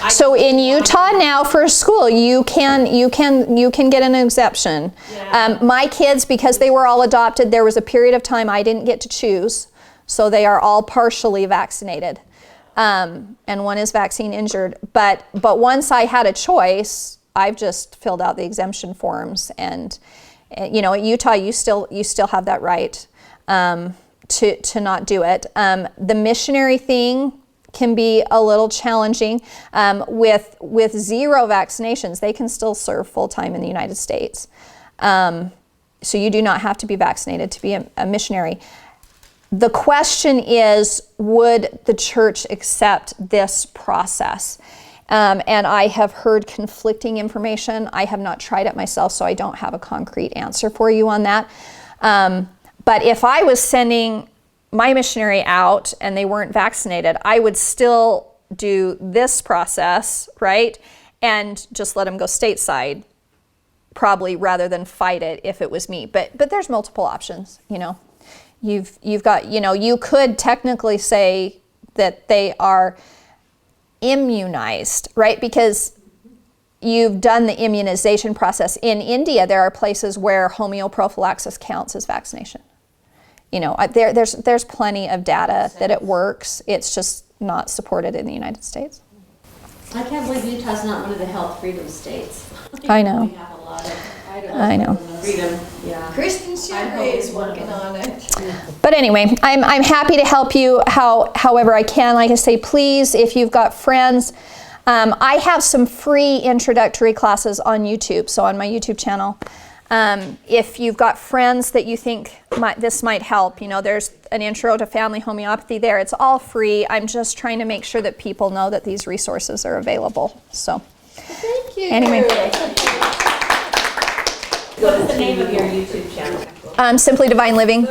Speaker 2: So in Utah now for school, you can get an exemption.
Speaker 1: Yeah.
Speaker 2: My kids, because they were all adopted, there was a period of time I didn't get to choose, so they are all partially vaccinated. And one is vaccine injured. But once I had a choice, I've just filled out the exemption forms, and at Utah you still have that right to not do it. The missionary thing can be a little challenging. With 0 vaccinations, they can still serve full-time in the United States. So you do not have to be vaccinated to be a missionary. The question is, would the church accept this process? And I have heard conflicting information. I have not tried it myself, so I don't have a concrete answer for you on that. But if I was sending my missionary out and they weren't vaccinated, I would still do this process, right? And just let them go stateside, probably, rather than fight it if it was me. But there's multiple options, You've got, you could technically say that they are immunized, right? Because you've done the immunization process. In India, there are places where homeoprophylaxis counts as vaccination. There's plenty of data that it works. It's just not supported in the United States.
Speaker 6: I can't believe Utah's not one of the health freedom states.
Speaker 2: I know.
Speaker 6: We have a lot of
Speaker 2: I know.
Speaker 6: freedom. Yeah.
Speaker 1: Christensen is working on it.
Speaker 2: But anyway, I'm happy to help you however I can. Like I say, please, if you've got friends, I have some free introductory classes on YouTube, so on my YouTube channel. If you've got friends that you think this might help, there's an intro to family homeopathy there. It's all free. I'm just trying to make sure that people know that these resources are available. So,
Speaker 3: Thank you.
Speaker 2: Anyway.
Speaker 6: What's the name of your YouTube channel?
Speaker 2: Simply Divine Living.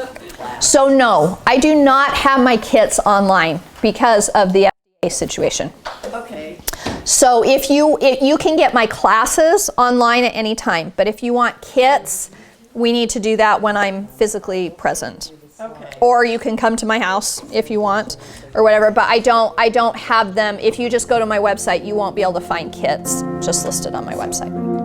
Speaker 2: So no, I do not have my kits online because of the FDA situation.
Speaker 1: Okay.
Speaker 2: So if you can get my classes online at any time, but if you want kits, we need to do that when I'm physically present.
Speaker 1: Okay.
Speaker 2: Or you can come to my house if you want, or whatever. But I don't have them. If you just go to my website, you won't be able to find kits just listed on my website.